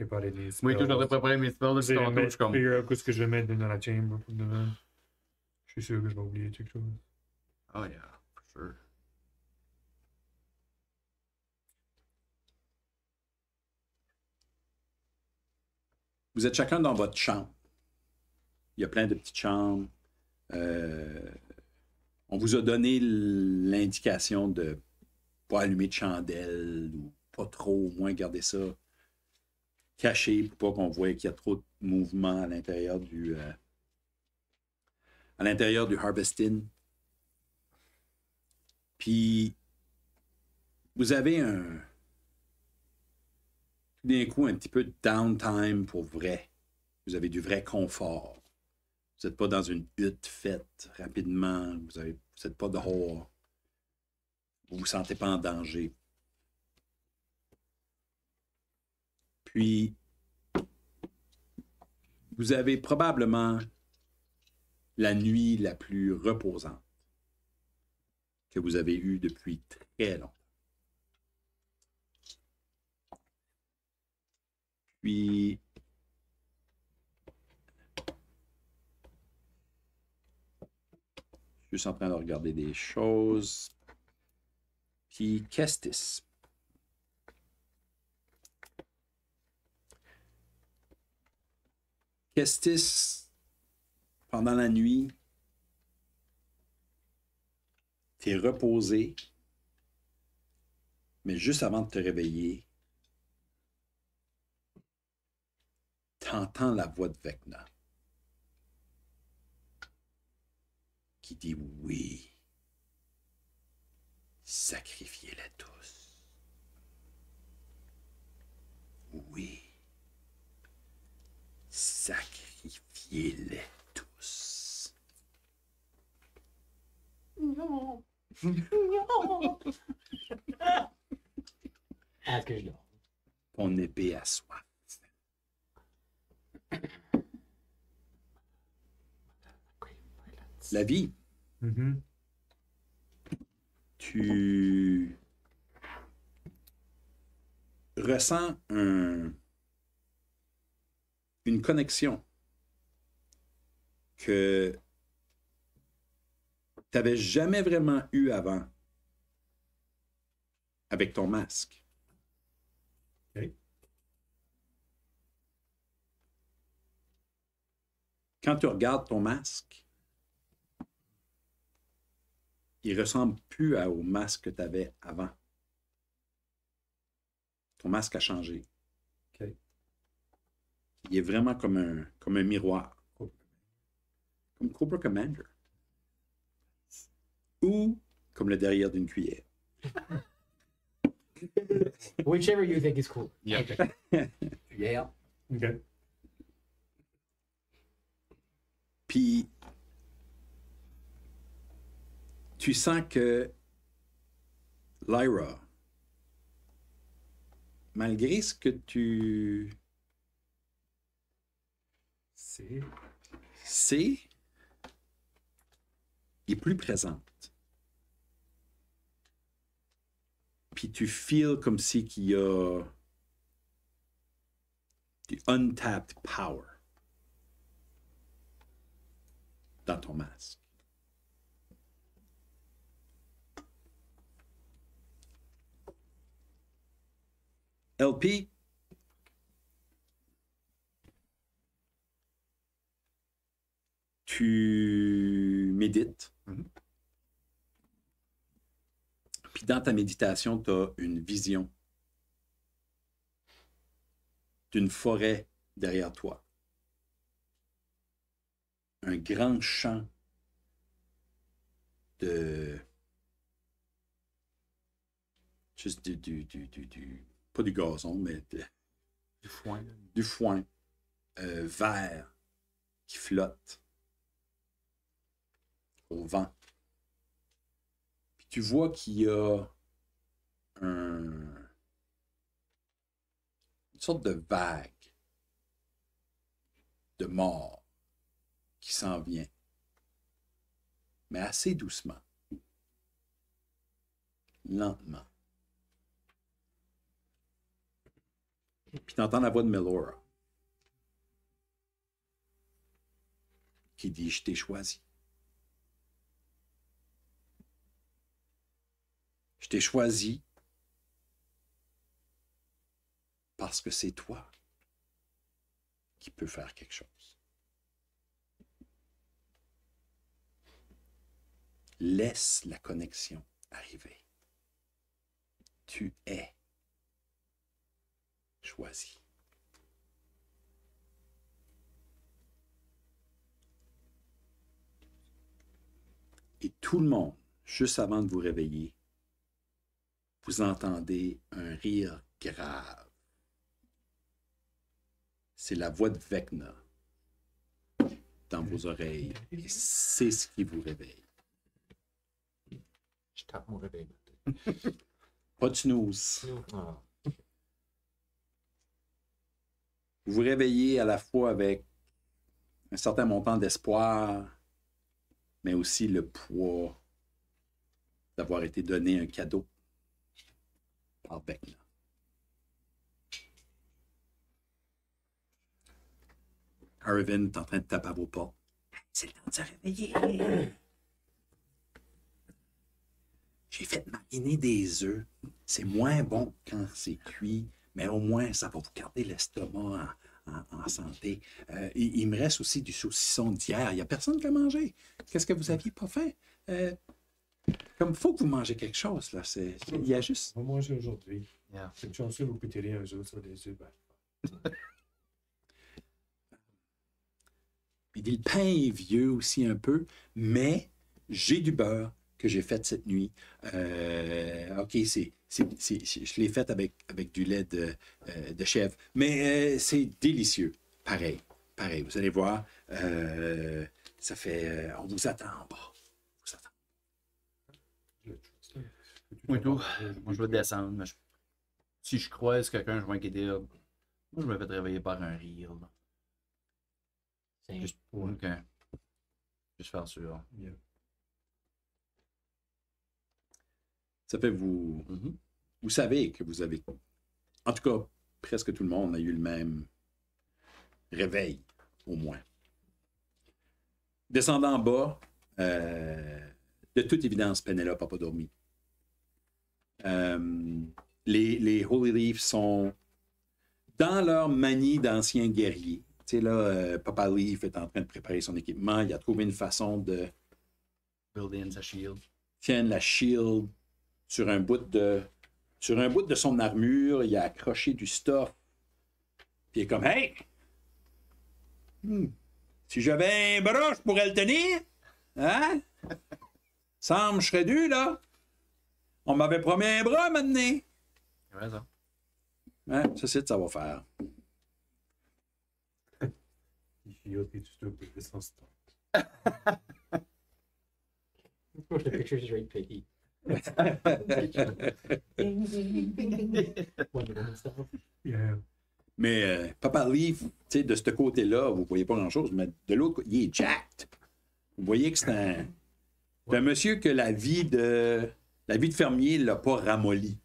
préparer des Moi, spells. tout, j'aurais préparé mes spells depuis tantôt. Je suis comme. Figure out qu'est-ce que je vais mettre dans la chamber pour demain. Je suis sûr que je vais oublier quelque chose. Oh, yeah, for sure. Vous êtes chacun dans votre chambre. Il y a plein de petites chambres. On vous a donné l'indication de pas allumer de chandelle ou pas trop, au moins garder ça caché pour pas qu'on voie qu'il y a trop de mouvement à l'intérieur du Harvest Inn. Puis vous avez tout d'un coup un petit peu de downtime pour vrai. Vous avez du vrai confort. Vous n'êtes pas dans une hutte faite rapidement. Vous n'êtes pas dehors. Vous ne vous sentez pas en danger. Puis, vous avez probablement la nuit la plus reposante que vous avez eue depuis très longtemps. Puis, je suis juste en train de regarder des choses. Puis, Kestis. Kestis, pendant la nuit, t'es reposé, mais juste avant de te réveiller, t'entends la voix de Vecna qui dit oui, sacrifiez-les tous. Oui, sacrifiez-les tous. Non. Est-ce que je dors? Ton épée à soif. La vie. Mm-hmm. Tu ressens une connexion que tu n'avais jamais vraiment eue avant avec ton masque. Ok. Quand tu regardes ton masque, il ressemble plus au masque que tu avais avant. Ton masque a changé. Ok. Il est vraiment comme un miroir. Comme Cobra Commander. Ou comme le derrière d'une cuillère. Whichever you think is cool. Yeah. Okay. Yeah. OK. Puis, tu sens que Lyra, malgré ce que tu C'est... sais, est plus présente. Puis tu feels comme si qu'il y a du untapped power dans ton masque. LP, tu médites. Puis dans ta méditation, tu as une vision d'une forêt derrière toi. Un grand champ de... Juste pas du gazon, mais Du foin. du foin vert qui flotte au vent. Puis tu vois qu'il y a une sorte de vague de mort qui s'en vient, mais assez doucement, lentement. Puis t'entends la voix de Melora qui dit « Je t'ai choisi. Je t'ai choisi parce que c'est toi qui peux faire quelque chose. Laisse la connexion arriver. Tu es choisi. » Et tout le monde, juste avant de vous réveiller, vous entendez un rire grave. C'est la voix de Vecna dans vos oreilles. Et c'est ce qui vous réveille. Je tape mon réveil. Pas de snooze. Ah. Vous vous réveillez à la fois avec un certain montant d'espoir, mais aussi le poids d'avoir été donné un cadeau par Vecna. Arvin est en train de taper à vos portes. C'est le temps de se réveiller. J'ai fait mariner des œufs. C'est moins bon quand c'est cuit, mais au moins, ça va vous garder l'estomac en santé. Il me reste aussi du saucisson d'hier. Il n'y a personne qui a mangé. Qu'est-ce que vous aviez pas fait? Comme il faut que vous mangez quelque chose, là. Il y a juste... On va manger aujourd'hui. Yeah. C'est une chance que vous coûterez un jour sur des œufs. Il dit, le pain est vieux aussi un peu, mais j'ai du beurre que j'ai fait cette nuit. OK, je l'ai fait avec du lait de chèvre, mais c'est délicieux. Pareil, vous allez voir. Ça fait... on vous attend en bas. On vous attend. Oui, tout. Moi, je vais descendre. Mais si je croise quelqu'un, je vais inquiéter. Moi, je me fais réveiller par un rire. Là. Juste pour juste faire sûr. Yeah. Ça fait vous... Vous savez que vous avez... En tout cas, presque tout le monde a eu le même réveil, au moins. Descendant en bas, de toute évidence, Penelope n'a pas dormi. Les Holy Leaf sont dans leur manie d'anciens guerriers. Tu sais, là, Papa Leaf est en train de préparer son équipement. Il a trouvé une façon de... Build in sa shield. Tienne la shield sur un bout de son armure. Il a accroché du stuff. Puis il est comme, hey! Si j'avais un bras, je pourrais le tenir. Hein? Semble, je serais dû, là. On m'avait promis un bras, maintenant. Ouais, ça. Hein? Ça va faire. The picture's right picky. Wonder Woman stuff. Yeah. Mais Papa Leaf, tu sais, de ce côté-là, vous voyez pas grand-chose, mais de l'autre côté, il est jacked. Vous voyez que c'est un monsieur que la vie de fermier l'a pas ramolli.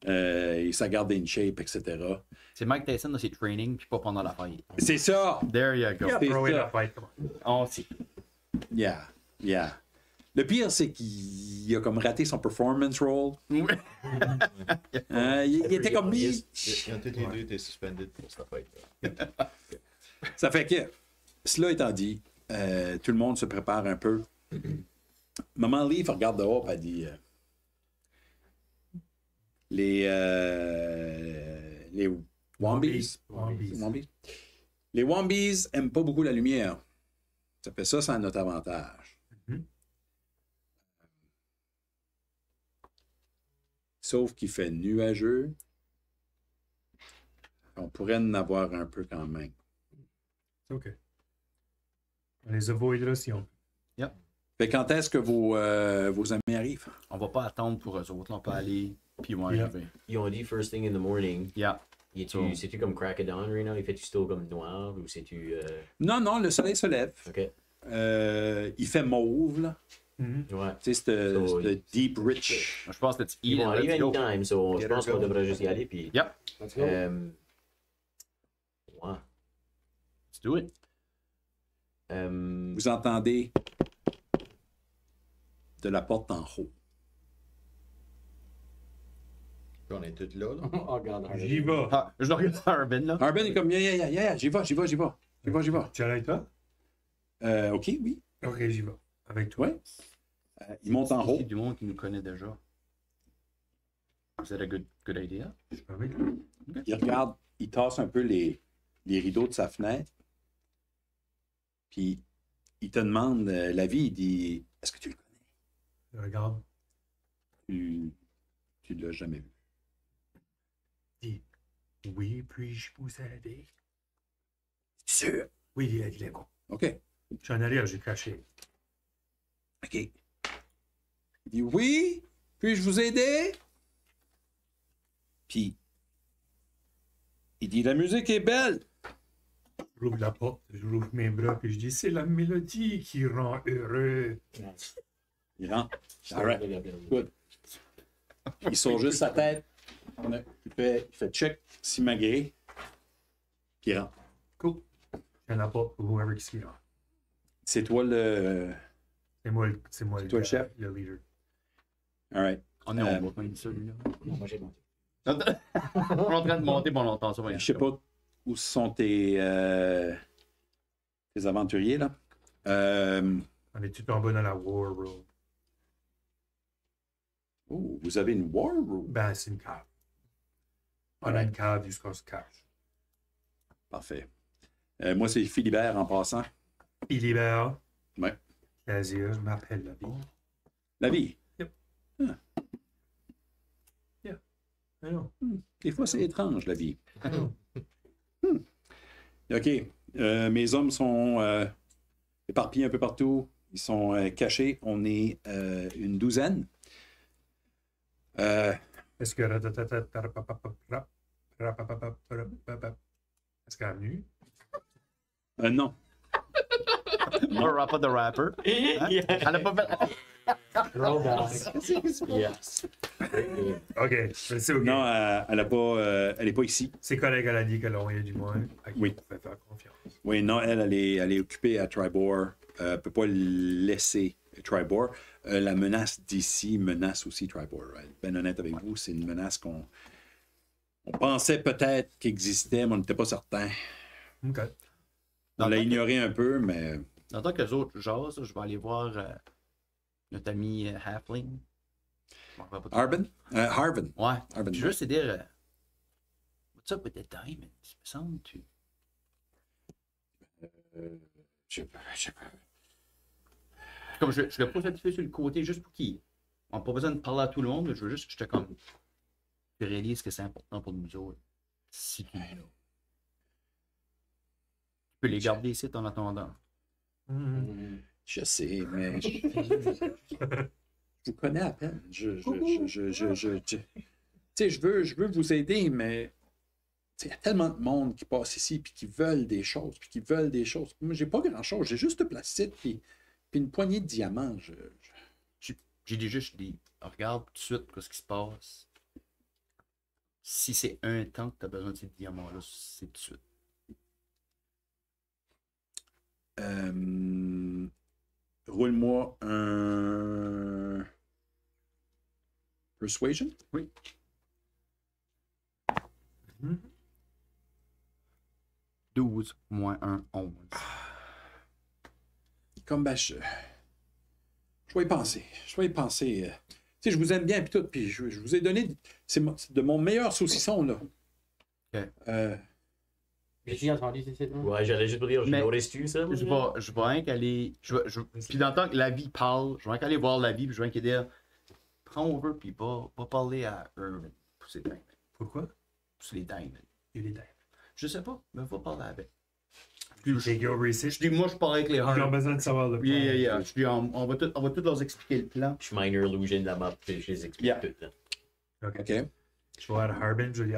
Il s'est gardé une shape, etc. C'est Mike Tyson dans ses trainings, puis pas pendant la fight. C'est ça! There you go. C'est Throw in ça. a fight. On sait. Yeah. Le pire, c'est qu'il a comme raté son performance role. Il était comme mis. Ils ont tous les deux été suspended pour cette fête. Ça fait que, cela étant dit, tout le monde se prépare un peu. Maman Leaf regarde dehors et elle dit les Wombies. Les Wombies aiment pas beaucoup la lumière. Ça fait ça à notre avantage. Sauf qu'il fait nuageux. On pourrait en avoir un peu quand même. C'est OK. On les avoidera si on peut. Fait quand est-ce que vos amis arrivent? On va pas attendre pour eux autres. On peut aller, puis ils vont Yeah. arriver. Ils ont dit first thing in the morning. Yeah. C'est-tu comme crack of dawn right now? Il fait-tu still comme noir ou c'est-tu. Non, le soleil se lève. Ok. Il fait mauve, là. Ouais. Tu sais, c'est le deep rich. Je pense que Ils vont arriver let's go. anytime, so je pense qu'on devrait juste y aller. Puis, Yep. Let's go. Ouais. Let's do it. Vous entendez de la porte en haut. Puis on est tous là. là. Oh, regarde. J'y vais. Ah, je regarde Harbin, là. Harbin est comme, yeah, j'y vais. Tu arrêtes toi? OK, oui. Ok, j'y vais. Avec toi. Ouais. Il monte en haut. C'est du monde qui nous connaît déjà. Is that a good idea? Je suis avec toi. Il regarde, il tasse un peu les rideaux de sa fenêtre. Puis il te demande l'avis. Il dit, est-ce que tu le connais? Je regarde. Tu l'as jamais vu. Dis, oui, puis-je vous aider? Sûr. Oui, il est bon. OK. Je suis en arrière, j'ai caché. OK. Il dit, oui, puis-je vous aider? Puis il dit, la musique est belle. J'ouvre la porte, j'ouvre mes bras, puis je dis, c'est la mélodie qui rend heureux. Il rentre. All right. Good. Il sort juste sa tête. Il fait check, simagré. Puis il rentre. Cool. Je la porte pour whoever qui est là. C'est toi le. C'est moi toi le chef? le leader. All right. On est en bas, celui-là. Non, moi, j'ai monté. On est en train de monter pendant longtemps, ça va. Je sais pas où sont tes aventuriers, là. On est tout en bas dans la war room. Oh, vous avez une war room. Ben, c'est une cave. On a une cave jusqu'à ce cache. Parfait. Moi, c'est Philibert en passant. Il libère. Ouais. Azir m'appelle la vie. La vie. Yep. Ah. Yeah. I know. Des fois, c'est étrange, la vie. I know. OK. Mes hommes sont éparpillés un peu partout. Ils sont cachés. On est une douzaine. Est-ce que... Est-ce qu'elle est venue? Non. Rapper the rapper. Yeah. Elle a pas fait. Throwback. Yes. OK. C'est OK. Non, elle n'est pas ici. Ses collègues, elle a dit qu'elle a envoyé du moins. À qui Oui. on pouvait faire confiance. Oui, non, elle est occupée à Tribord. Elle ne peut pas laisser Tribord. La menace d'ici menace aussi Tribord. Right? Ben honnête avec vous, c'est une menace qu'on pensait peut-être qu'existait, mais on n'était pas certain. OK. On l'a ignoré un peu, mais... Dans tant que les autres jasent, je vais aller voir notre ami Halfling. Harbin? Harvin. Ouais. Harbin. Je veux juste dire. What's up with the diamonds? Il me semble tu. Je sais pas. Comme je le pose un petit peu sur le côté juste pour qu'ils n'ont pas besoin de parler à tout le monde. Je veux juste que je te comme. Tu réalises que c'est important pour nous autres. Si tu veux. Tu peux les garder ici en attendant. Je sais, mais... je vous connais à peine. Tu sais, je veux vous aider, mais... Il y a tellement de monde qui passe ici puis qui veulent des choses, Moi, j'ai pas grand-chose. J'ai juste de plastique puis une poignée de diamants. J'ai dit juste, regarde tout de suite ce qui se passe. Si c'est un temps que tu as besoin de ces diamants-là, c'est tout de suite. Roule-moi un... Persuasion? Oui. Mm-hmm. 12 moins 1, 11. Comme je vais y penser. Tu sais, je vous aime bien, puis tout, puis je vous ai donné... C'est de mon meilleur saucisson, là. Ok. J'ai entendu ces sites. Ouais, j'allais juste pour dire, je Mais- notice-tu ça? moi, Je vais rien qu'aller. Puis dans le temps que la vie parle, je vais rien qu'aller voir la vie, puis je vais rien qu'aller dire prends over, puis va parler à Irvin pour ses diamonds. Pourquoi? Pour les diamonds. Il est dingue. Je sais pas, mais va parler avec. Take over ici. Je dis, moi, je parle avec les Ils ont Hards. besoin de savoir le plan. Yeah. Je dis, on va tout leur expliquer le plan. Je suis minor illusion de la map, puis je les explique Yeah. tout. Là. OK. OK. Je vais voir Harbin, je dis,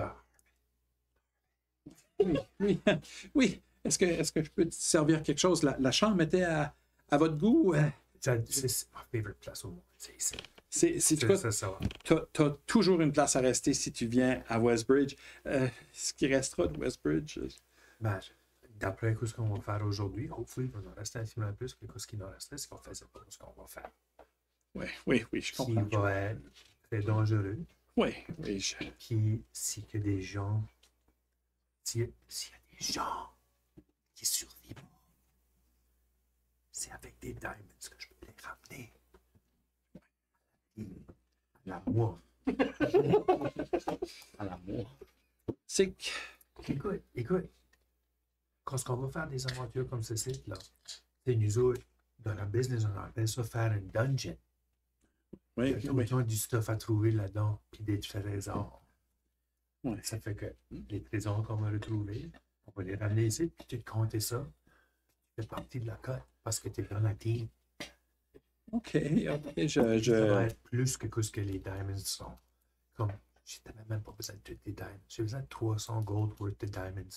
Oui. Est-ce que je peux te servir quelque chose? La chambre était à votre goût? c'est ma favorite place au monde. C'est ici. C'est quoi? Ça va. T'as toujours une place à rester si tu viens à Westbridge. Ce qui restera de Westbridge, Ben, d'après ce qu'on va faire aujourd'hui, hopefully, il va en rester un petit peu plus que ce qu'il en restait, c'est qu'on faisait pas ce qu'on va faire. Oui, oui, oui, je Qui comprends. va être très dangereux. Oui, oui, Puis, s'il y a des gens. S'il y a des gens qui survivent, c'est avec des diamonds que je peux les ramener. À moi. À l'amour. C'est que... Écoute. Quand on va faire des aventures comme ceci, là, c'est nous autres, dans la business, on appelle ça faire un dungeon. Oui, Il y a tout oui. le temps du stuff à trouver là-dedans, puis des trésors. Ouais. Ça fait que les trésors qu'on va retrouver, on va les ramener ici, puis tu te comptes ça. Tu fais partie de la cote parce que tu es dans la team. OK, OK, Ça va je... être plus que ce que les diamonds sont. Comme, j'ai même pas besoin de tous les diamonds. J'ai besoin de 300 gold worth de diamonds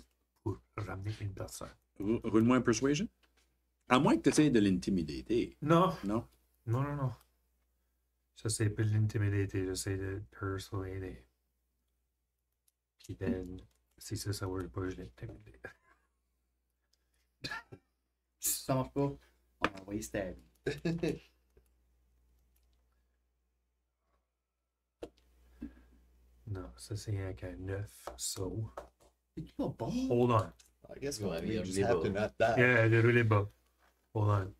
pour ramener une personne. Roule-moi un persuasion. À moins que tu essayes de l'intimider. Non. Non? Non. Ça, c'est pas de l'intimider, j'essaie de persuader. Puis then, si ça work pas, je l'intimide. Si ça marche pas, on va envoyer stab. Non, ça c'est un qu'un 9, so. C'est pas bon. Hold on. I guess Ouais, we mais just il have to est not die. Yeah, le roulé bas. Hold on.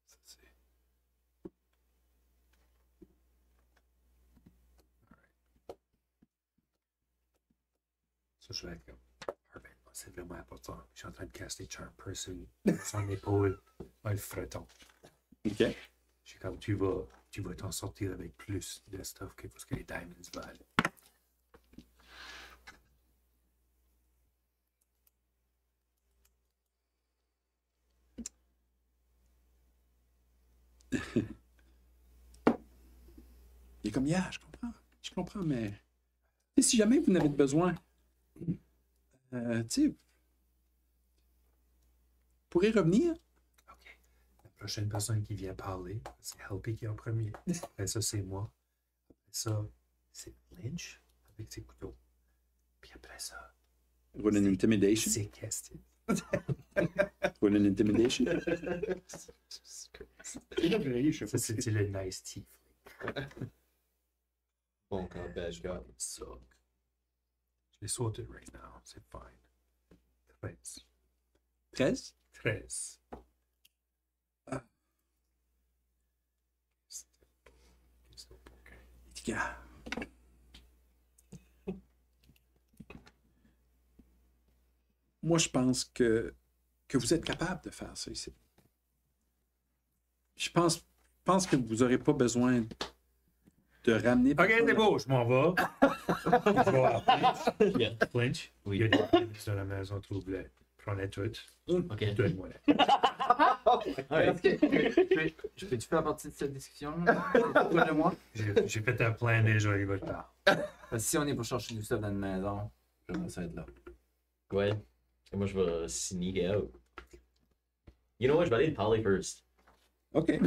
Ça, c'est- Alright. Ça, je vais être comme. Ah ben, c'est vraiment important. Je suis en train de caster Charm Person sur son épaule. Ah, le freton. OK. Je suis comme, tu vas t'en sortir avec plus de stuff que ce que les diamonds valent. Il est comme, yeah, je comprends, mais tu sais, si jamais vous en avez besoin, tu sais, vous pourrez revenir. OK. La prochaine personne qui vient parler, c'est Helpy qui est en premier. Après ça, c'est moi. Après ça, c'est Lynch avec ses couteaux. Puis après ça, Roule une intimidation. c'est Kestin. Roule une intimidation. Ça, c'est le nice tea. Bon camp, badge gars. Ça. Je l'ai sauté right now. C'est fine. 13. 13. 13. Il dit, gars. Moi, je pense que vous êtes capable de faire ça ici. Je pense que vous n'aurez pas besoin de ramener... OK, c'est beau, je m'en vais. Je vais appeler Yeah. Flinch. Oui. Il y a des diamonds dans la maison, trouve-les. Prends-les toutes. OK. Donne-moi-les. Est-ce que je peux-tu faire partie de cette discussion-là? Toi de moi? J'ai fait un plan déjà, il va te parler. Parce que si on est pour chercher du stuff dans une maison, j'aimerais ça être là. Ouais. Parce que moi, je vais sneak out. You know what? Je vais aller le parler first. OK.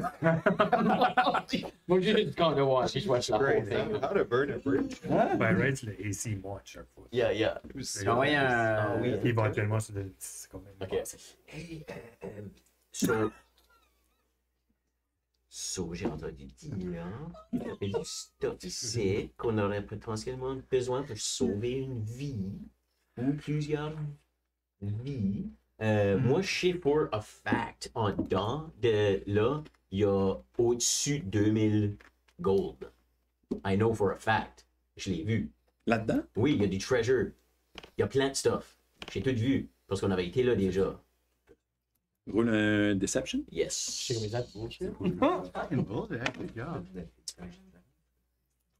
Moi, j'ai juste gone to watch. Je watch la whole Great. thing. How to burn a bridge. Ben, right, c'est le AC moi chaque fois. Yeah, yeah. J'ai envoyé Ah oui. un. Éventuellement, c'est quand même. OK. Hey, so j'ai entendu dire il y avait du stuff ici qu'on aurait potentiellement besoin pour sauver une vie ou plusieurs vies. Moi, je sais for a fact, en dedans de là, il y a au-dessus de 2000 gold. I know for a fact. Je l'ai vu. Là-dedans? Oui, il y a du treasure. Il y a plein de stuff. J'ai tout vu parce qu'on avait été là déjà. Roule un deception. Yes. Je sais comment ça bullshit. Fucking bullshit, good job.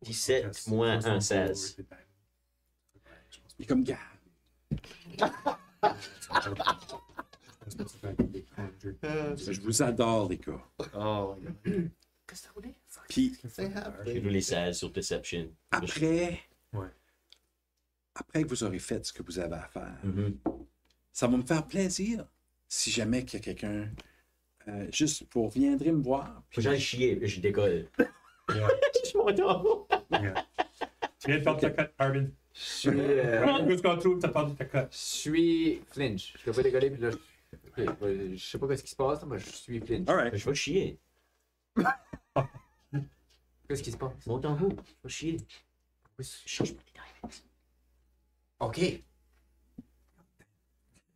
17 moins 1, 16. Il est comme, gars. Je vous adore, les gars. Oh, Qu'est-ce que ça voulait? Puis They have J'ai roulé 16 sur Deception. après, Ouais. après que vous aurez fait ce que vous avez à faire, Mhm. ça va me faire plaisir si jamais qu'il y a quelqu'un, juste, vous reviendrez me voir. Faut Puis que j'aille chier, je décolle. Yeah. Je m'endors. Yeah. Tu viens de perdre ta cote, Arvin. Je suis. Plus qu'on trouve, t'as perdu ta cote. Je suis flinch. Je peux pas décoller, puis là. Je sais pas ce qui se passe, mais je suis flinch. Alright. Je vais chier. Qu'est-ce qui se passe? Monte en haut. Je vais chier. Change pas les diamonds. Ok.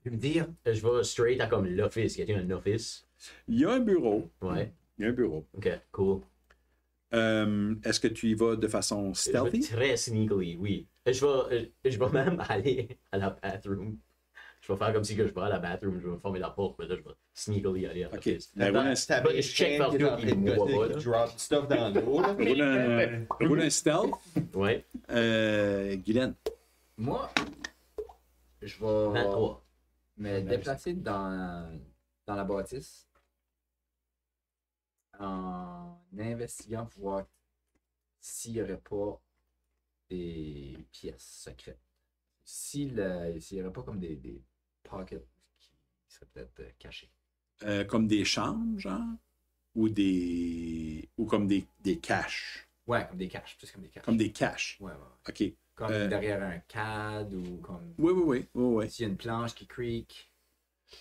Tu veux me dire? Je vais straight à comme l'office. Y a-t-il un office? Il y a un bureau. Ouais. Il y a un bureau. Ok, cool. Est-ce que tu y vas de façon Je vais stealthy? très sneakily, oui. Je vais même aller à la bathroom. Je vais faire comme si que je vais à la bathroom, je vais fermer la porte, mais là, je vais sneakily aller à Ok. l'office. Ben, roule un- Je check partout, il me voit pas, là. Drop stuff dans l'eau, là. roule un stealth. Ouais. Guylaine. Moi, je vais 23. me déplacer dans la bâtisse en investiguant pour voir s'il n'y aurait pas des pièces secrètes. S'il n'y aurait pas comme des pockets qui seraient peut-être cachés. Comme des chambres, genre? Ou comme des caches? Ouais, comme des caches, plus comme des caches. Comme des caches. Ouais. OK. Comme derrière un CAD ou comme. Oui. S'il y a une planche qui creak.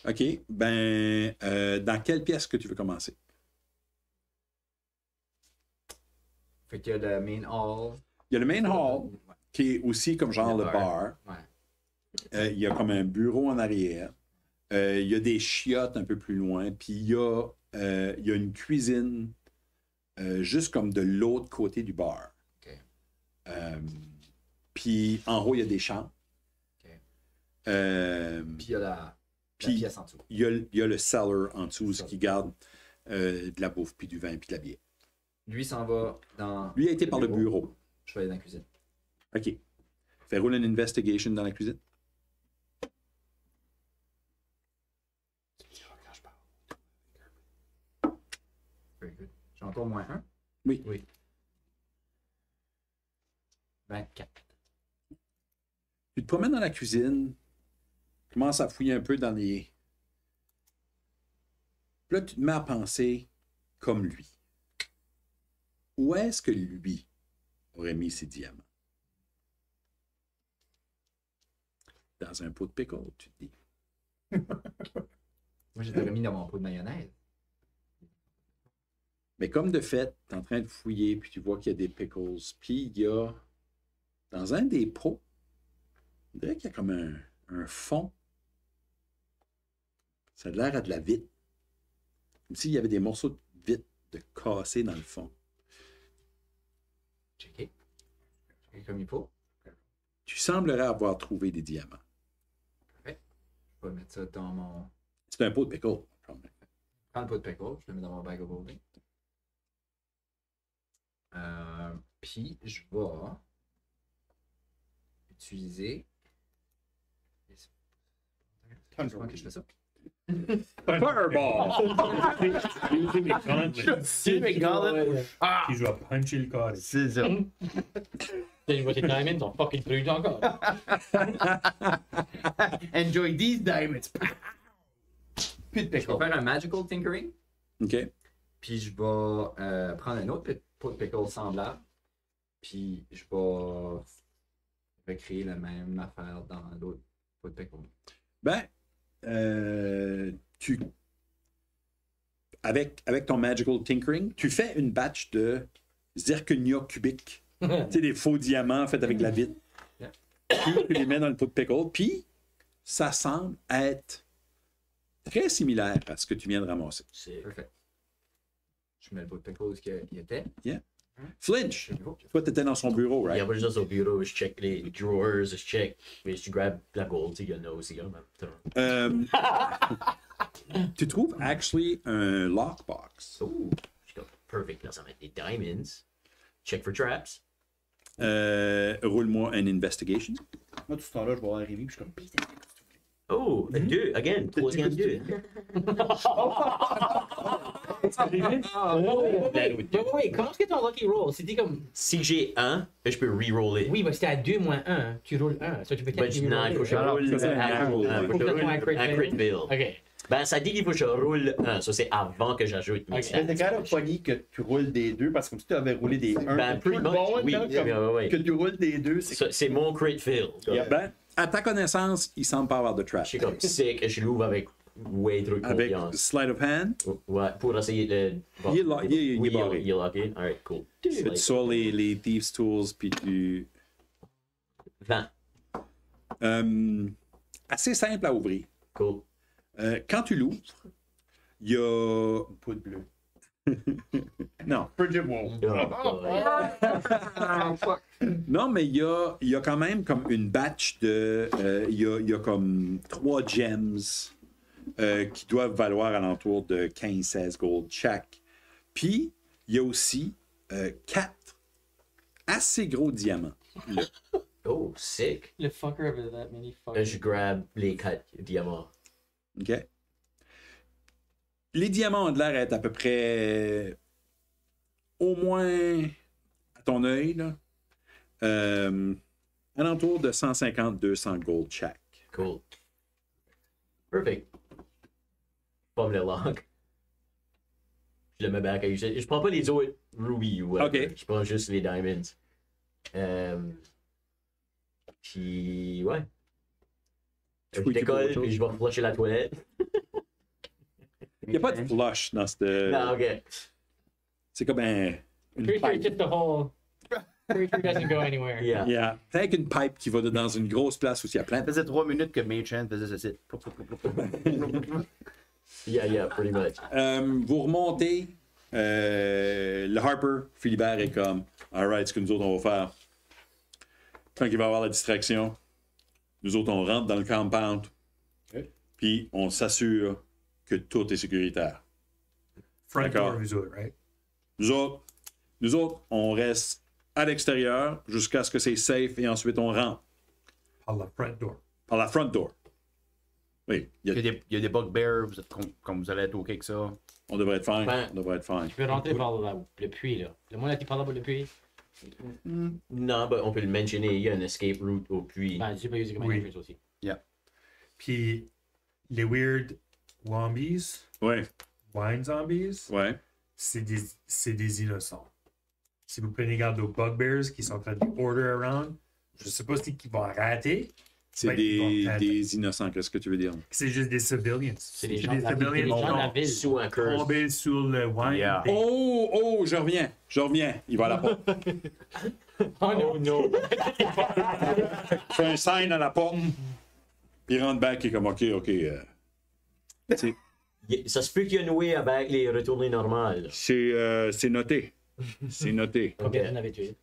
OK. Ben, dans quelle pièce que tu veux commencer? Fait qu'il y a le main hall. Il y a le main hall, Ouais. qui est aussi comme genre le bar. Ouais. Il y a comme un bureau en arrière. Il y a des chiottes un peu plus loin. Puis il y a une cuisine juste comme de l'autre côté du bar. Ok. Puis en haut, il y a des chambres. Ok. Puis Puis il y a la Puis- pièce en dessous. il y a le cellar en dessous, ce qui garde de la bouffe, puis du vin, puis de la bière. Lui s'en va dans. Lui a été par le bureau. Je vais aller dans la cuisine. OK. Fais rouler une investigation dans la cuisine. Very good. J'ai encore moins un. Oui. 24. Tu te promènes dans la cuisine, commences à fouiller un peu dans les... Puis là, tu te mets à penser comme lui. Où est-ce que lui aurait mis ses diamants? Dans un pot de pickle, tu te dis. Moi, je l'aurais mis dans mon pot de mayonnaise. Mais comme de fait, tu es en train de fouiller, puis tu vois qu'il y a des pickles, puis il y a, dans un des pots, on dirait qu'il y a comme un fond. Ça a l'air à de la vitre. Comme s'il y avait des morceaux de vitre de cassés dans le fond. Checker. Checker comme il faut. Tu semblerais avoir trouvé des diamants. Je vais mettre ça dans mon. C'est un pot de pickle, quand même. Prends le pot de pickle, je le mets dans mon bag of holding. Puis, je vais utiliser. Comment que je fais ça? Fireball! Using mes gauntlets. Puis je vais puncher le corps. C'est ça. Tu vois tes diamonds, sont fucking brûlés encore. Enjoy these diamonds. Plus de Je vais pickle. faire un magical tinkering. OK. Puis je vais prendre un autre pot de pickle semblable. Puis je vais recréer la même affaire dans l'autre pot de pickle. Ben, avec ton Magical Tinkering, tu fais une batch de zirconia cubique. Tu sais, des faux diamants faits avec de la vitre. Yeah. Puis tu les mets dans le pot de pickle. Puis, ça semble être très similaire à ce que tu viens de ramasser. C'est Parfait. Je mets le pot de pickle où il était. Flinch, C'est beau. toi, tu étais dans son bureau, Il y right? a pas juste au bureau, je check les drawers, je check. Mais tu grab la gold, il y en a aussi en même temps. Tu trouves, actually, un lockbox. Oh, je suis perfect. Là, ça met des diamonds. Check for traps. Roule-moi un investigation. Moi, tout ce temps-là, je vais arriver, puis je suis comme, putain, Oh, deux, again, troisième deux. Oui, comment est-ce que ton lucky roll? C'était comme. Si j'ai un, je peux reroller. Oui, mais c'était à 2 moins 1. Tu roules 1. Ça, tu peux Ben, peut-être non, il faut que je roule ça, c'est un un natural. faut que je roule un crit fail. Ok. Ben, ça dit qu'il faut que je roule 1. Ça, c'est avant que j'ajoute mes Ok. stats. Mais t'es quand même pogné que tu roules des 2 parce que comme si tu avais roulé des 1. Ben, pretty much, oui. Oui. Que tu roules des 2, c'est Ça, c'est mon crit fail. Ben, à ta connaissance, il semble pas avoir de trap. Je suis comme sick, je l'ouvre avec way trop de Avec confiance. Sleight of Hand, Ouais, pour essayer de. Il est lo- il est Oui, barré. il est locké. Alright, cool. tu sors les Thieves Tools, puis tu. 20. Assez simple à ouvrir. Cool. Quand tu l'ouvres, il y a. poudre bleue. Non. Bridget Wall. Non, mais il y a quand même comme une batch de. Il y a comme 3 gems qui doivent valoir alentour de 15-16 gold chaque. Puis, il y a aussi 4 assez gros diamants. Là. Oh, sick. Le fucker avait that many fuckers. Je grab les 4 diamants. OK? Les diamants ont de l'air d'être à peu près au moins à ton œil, là, alentour de 150-200 gold chaque. Cool. Perfect. Pas le lock. Je le mets back à usage. Je prends pas les autres rubies ou whatever. Ok. Je prends juste les diamonds. Puis, ouais. Je Oui, tu peux décolle, autre puis chose. je vais flusher la toilette. Il n'y a pas de flush dans cette. Non, ok. C'est comme une Pretty sure pipe. just the whole. Pretty sure it doesn't go anywhere. Yeah. Yeah. C'est avec une pipe qui va dans une grosse place où il y a plein Ça de. faisait 3 minutes que Machan faisait ceci. Yeah, pretty much. Vous remontez. Le Harper, Philibert est comme alright, ce que nous autres on va faire. Quand il va y avoir la distraction, nous autres on rentre dans le compound. Puis on s'assure que tout est sécuritaire. Front D'accord. door, vous autres, right? Nous autres, on reste à l'extérieur jusqu'à ce que c'est safe et ensuite on rentre Par la front door. par la front door. Oui, Il y a des bugbears, vous êtes comme vous allez être OK avec ça. on devrait être fine. Ben, On devrait être fine. Tu peux rentrer par le puits, là. Le monde a dit par là-bas, le puits. Non, ben, on peut le mentionner. Il y a un escape route au puits. Ben, tu peux utiliser comme Oui. un entrance aussi. Puis les weird wombies, Ouais, wine zombies, ouais. c'est des innocents. Si vous prenez garde aux bugbears qui sont en train de order around, je sais pas si qui vont rater. C'est Ouais, ils vont des innocents, qu'est-ce que tu veux dire? C'est juste des civilians. C'est des gens de la ville. C'est des gens de la ville. Sous un curse. Tombés sur le wine. Yeah. thing. Oh, je reviens. Il va à la porte. Oh no. Fait un sign à la porte. Puis il rentre back et est comme OK. Ça se peut qu'il y a une way avec les retournées normales. C'est noté. C'est noté. Ok, vous en avez tué.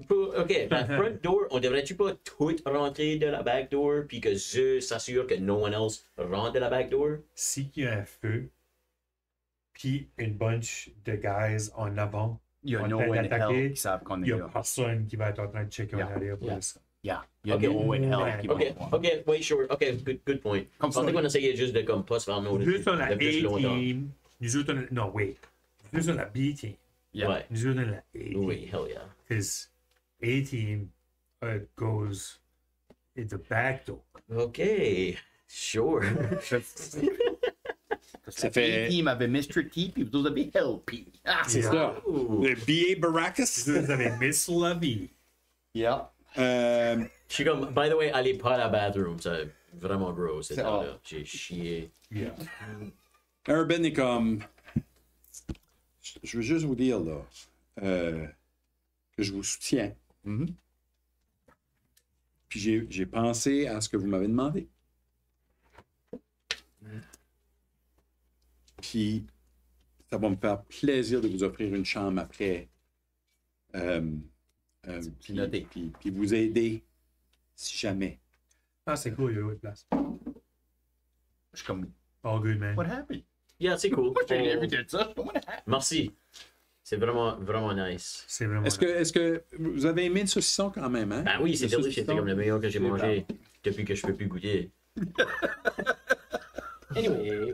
OK, la front door, on devrait-tu pas tout rentrer de la back door puis que je s'assure que no one else rentre de la back door? Si il y a un feu, puis une bunch de guys en avant, Il y a on no est one in attaqué, hell qui savent qu'on il est n'y a là. personne qui va être en train de checker en Yeah. arrière pour Yeah. ça. Yeah. Il y a Ok. no one in hell qui vont OK, voir. OK, wait, sure. OK, good point. Comme Je pensais ça. qu'on essayait juste de comme pas se faire notice Juste on a A depuis longtemps. team, nous autres on a, non, wait. Nous on a B team, Yeah. Ouais. nous autres on a A team. Oui, hell yeah. Because A team goes in the back door. OK, sure. Ça fait- A-Team avait Mr. T, puis vous avez Hell P. Ah, C'est ça. Ooh. Le B.A. Baracus. Nous autres, vous avez Miss Lovey. Yeah. Je suis comme, by the way, allez pas à la bathroom, c'est vraiment gros, c'est C'est là. hard. J'ai chié. Yeah. Urban est comme. Je veux juste vous dire, là, que je vous soutiens. Mhm. Puis j'ai pensé à ce que vous m'avez demandé. Puis ça va me faire plaisir de vous offrir une chambre après. C'est noté. Puis vous aider si jamais. Ah, c'est cool, il y a autre place. Je suis comme, All good, man. what happened? Yeah, c'est cool. Moi, j'ai jamais vu de ça. What happened? Merci. C'est vraiment, vraiment nice. C'est vraiment. Est-ce que vous avez aimé le saucisson quand même, hein? Ben oui, c'est Le délicieux, saucisson? c'est comme le meilleur que j'ai mangé depuis que je peux plus goûter. Anyway.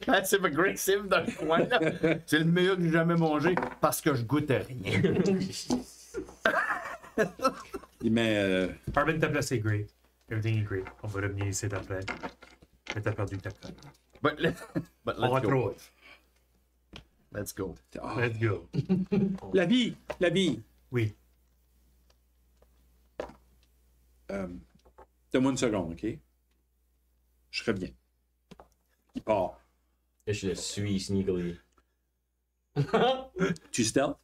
Passive aggressive dans le coin, là. C'est le meilleur que j'ai jamais mangé parce que je goûte à rien. Mais Carbon, ta place est great. Everything is great. On va revenir ici après. Mais t'as perdu ta colle. But, but On va let's go. trop. Let's go. Ah, Let's go. la vie! La vie! Oui. Donne-moi une seconde, OK? Je reviens. Il part. Je le suis sneakily. Tu stealth?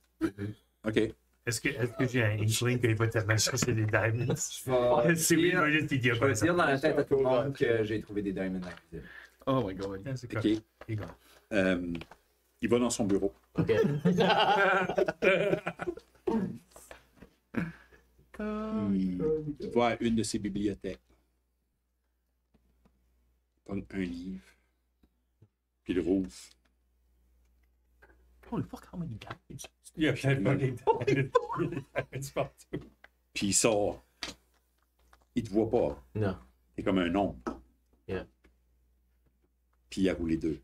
OK. Est-ce que j'ai un inkling qu'il va tellement chercher des diamonds? Je vais C'est oui, il va juste dire je vais dire dans la tête à tout le monde que j'ai trouvé des diamonds dans la cuisine. Oh my god. C'est OK. correct. Il gagne. Il va dans son bureau. OK. Il va à une de ses bibliothèques. Il prend un livre. Puis il rouvre. Holy fuck, how many diamonds? Il y a plein de diamonds partout. Puis il sort. Il te voit pas. Non. T'es comme un ombre. Yeah. Puis il a roulé 2.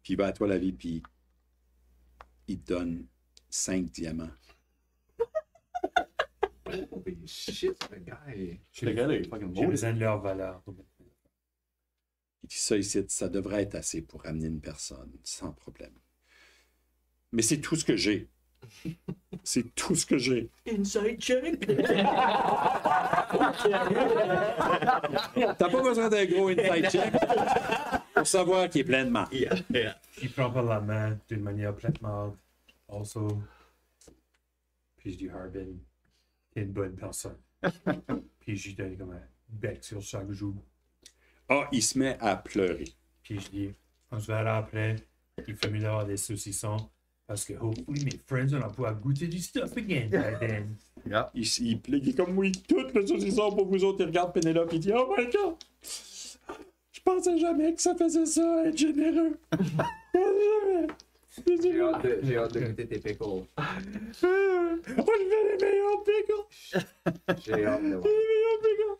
Puis il va à toi la vie, puis il te donne 5 diamants. Holy shit, le gars. Le gars, là, il est fucking J'ai beau. besoin de leur valeur. Il dit ça ici, ça devrait être assez pour amener une personne, sans problème. Mais c'est tout ce que j'ai. C'est tout ce que j'ai. Inside check. T'as pas besoin d'un gros inside check pour savoir qu'il est plein de marques. Yeah, yeah. Il prend par la main d'une manière platement. Also. Puis je dis Harbin, t'es une bonne personne. Puis je lui donne comme un bec sur chaque joue. Ah, il se met à pleurer. Puis je dis, on se verra après. Il fait mieux d'avoir des saucissons. Parce que hopefully mes friends vont pouvoir goûter du stuff again by then. Yeah. Il est comme oui, toutes les saucissons pour vous autres. Il regarde Pénélope et il dit oh my god! Je pensais jamais que ça faisait ça, être généreux. J'ai hâte de goûter tes pickles. Oh, je fais les meilleurs pickles! J'ai hâte de voir. Les meilleurs pickles!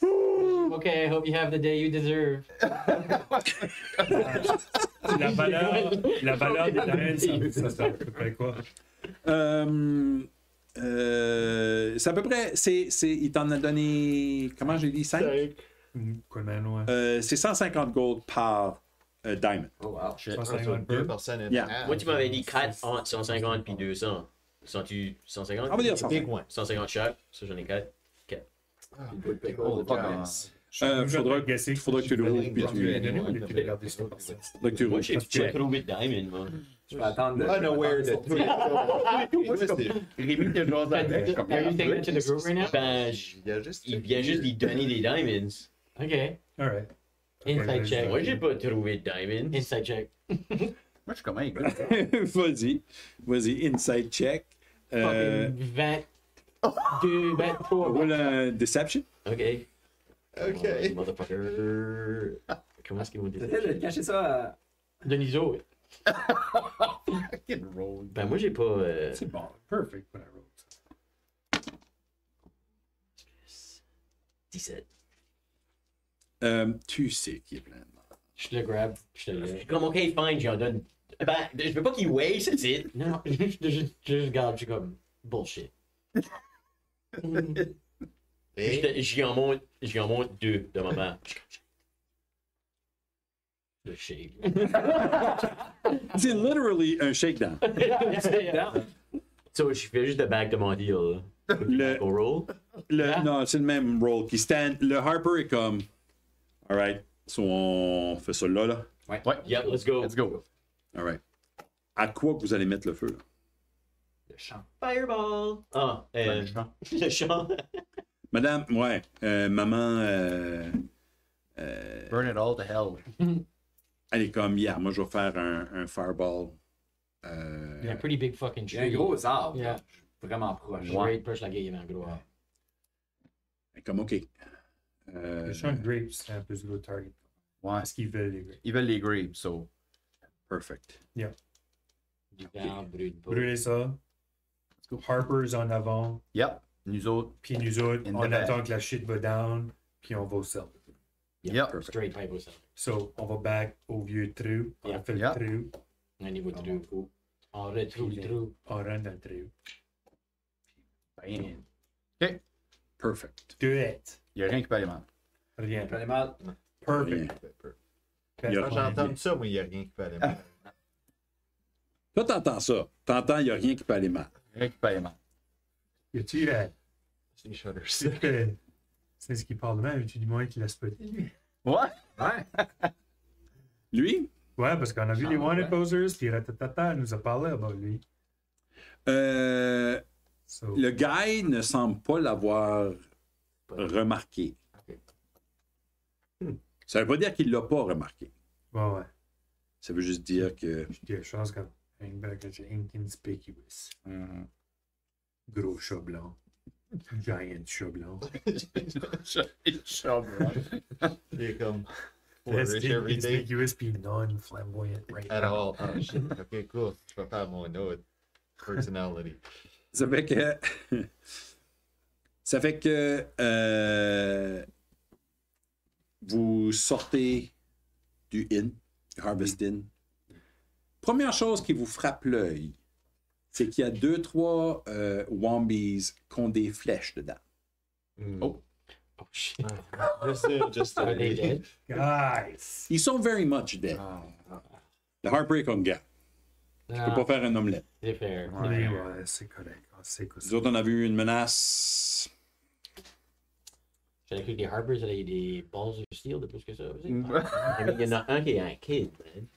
Oh. Okay, I hope you have the day you deserve. La valeur des diamonds, ça à peu près quoi? C'est à peu près. Il t'en a donné. Comment j'ai dit 5? Quoi de loin? C'est 150 gold par diamond. Oh wow. Shit. 150 Deux peu. personnes et Yeah. Moi, tu m'avais dit 4 entre 150 puis 200. Sens-tu 150? On va dire 150. Big one. 150 chaque. Ça, j'en ai 4. Une bonne pickle Oh, de fuck, diamonds. Faudra que tu le roules puis tu regardes ça. faudra que tu Moi, roules. j'ai pas trouvé de diamond, moi. Je vais attendre de. Unaware de tout. Rémi qui a joué avec. comme- Are you taking it to the group right now? Ben, il vient juste d'y donner des diamonds. Okay. Alright. Inside check. Moi, j'ai pas trouvé de diamonds. Inside check. Moi, je suis comme un gars. Vas-y, inside check. Fucking 22, 23. Roule un deception. OK. Ok. Motherfucker. Comment est-ce qu'ils vont dire Peut-être de cacher ça à. Deniso. Fucking roll. Ben, moi, j'ai pas. C'est bon. Perfect when I wrote. 17. Tu sais qu'il est plein de marde. Je le grab. Je te le. Comme, OK, fine, j'en donne. Ben, je veux pas qu'il waste, c'est it. Non, je garde, je suis comme bullshit. Et J'y en monte 2 de moment. Le shake. C'est literally un shakedown. So, je fais juste le back de mon deal. Là. Le- Au roll. Non, c'est le même roll qui stand. Le Harper est comme. Alright. So on fait ça là. Ouais. Yep, let's go. Let's go. Alright. À quoi que vous allez mettre le feu là? Le champ. Fireball. Ah, le chant. Madame, ouais. Maman. Burn it all to hell. Elle est comme, yeah, moi je vais faire un fireball. Il y a un pretty big fucking Il y a un tree. gros arbre. Yeah. Vraiment proche. Great push la game, un gros arbre. Elle est comme, ok. Le champ de grapes, c'est un peu sur le target. Ouais. Parce qu'ils veulent les grapes. Ils veulent les grapes, so. Perfect. Du vent, brûle pas. Brûlez ça. Harper's en avant. Yep. Nous autres. Puis nous autres, In on the attend back. que la shit va down. Puis on va au sel. Yep. Perfect. Straight pipe au centre. So, on va back au vieux trou. On Yeah. fait le Yeah. trou. Un niveau de trou. On retrouve le trou. On rentre dans le trou. Bam. OK. Perfect. Do it. Il n'y a rien qui peut aller mal. Rien. J'en ai mal. Perfect. Il y a- Quand j'entends ça, moi, il n'y a rien qui peut aller mal. Toi, t'entends ça. T'entends, il n'y a rien qui peut aller mal. Rien qui peut aller mal. Y a-tu C'est Shutters. c'est ce qui parle de même, tu dis moins qu'il a spoté, lui. Ouais. Lui, Ouais, parce qu'on a vu les Wanted Posers, puis Ratatata nous a parlé about lui. So, le guy ne semble pas l'avoir remarqué. Ça veut pas dire qu'il l'a pas remarqué. ouais. Ça veut juste dire que... Je dis des choses comme hang back and inconspicuous. Gros chat blanc. Giant chat blanc. Il est comme. Reste Flourish every day inconspicuous puis non-flamboyant right at now. all. Oh shit. Ok, cool. Je vais faire mon autre personality. Ça fait que... ça fait que... vous sortez du inn, du Harvest Inn. Première chose qui vous frappe l'œil, c'est qu'il y a 2-3 Wombies qui ont des flèches dedans. Oh. Oh shit. Just Are they dead? Guys! Ils sont very much dead. Le Heartbreak on gap. Je peux pas faire un omelette. C'est fair. Ouais, c'est correct. On sait quoi Nous ça. autres, on a vu une menace. J'avais cru que les Harpers avaient des balls de steel de plus que ça aussi. I mean, il y en a un qui est un kid, man.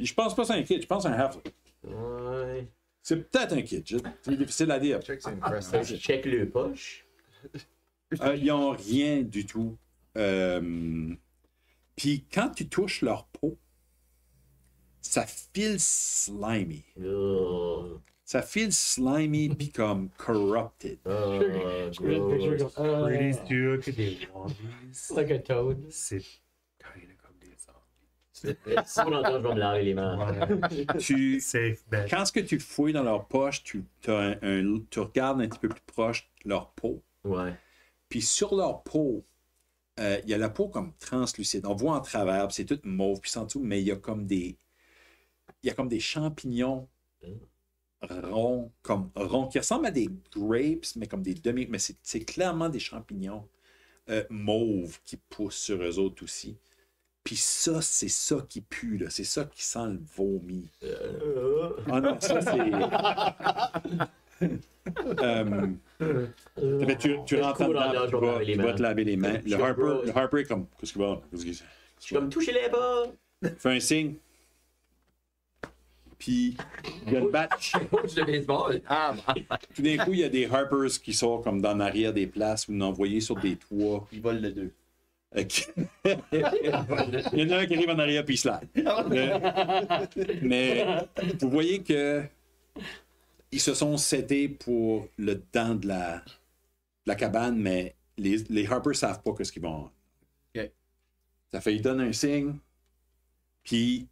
Je pense pas que c'est un kid, je pense que c'est un halfling. Ouais. C'est peut-être un kid. C'est difficile à dire. Check, c'est une Je prestation. check le poche. Ils n'ont rien du tout. Puis quand tu touches leur peau, ça file slimy. Oh. Ça file slimy puis comme corrupted. Gross. Pretty sûr que des zombies, Like a toad. c'est kinda comme des zombies. Si on entend, je vais me laver les mains. Ouais. Tu, Safe bet. quand ce que tu fouilles dans leur poche, tu regardes un petit peu plus proche leur peau. Ouais. Puis sur leur peau, il y a la peau comme translucide. On voit en travers, puis c'est tout mauve, puis en dessous, mais il y a comme des champignons ronds, qui ressemblent à des grapes, mais comme des demi... Mais c'est clairement des champignons mauves qui poussent sur eux autres aussi. Puis ça, c'est ça qui pue, là. C'est ça qui sent le vomi. Ah non, ça, c'est... tu rentres cool, dedans, là, je vais me laver les tu vas mains. te laver les mains. Le Harper, comme... Qu'est-ce qu'il va? Je suis comme, touchez-les pas! Fais un signe. Puis, il y a le batch. Coach de baseball. Tout d'un coup, il y a des Harpers qui sortent comme dans l'arrière des places ou envoyés sur des toits. Ils volent le 2. Il y en a un qui arrive en arrière puis il slide. Mais vous voyez que ils se sont setés pour le dedans de la cabane, mais les Harpers savent pas ce qu'ils vont avoir. OK. Ça fait, ils donnent un signe, puis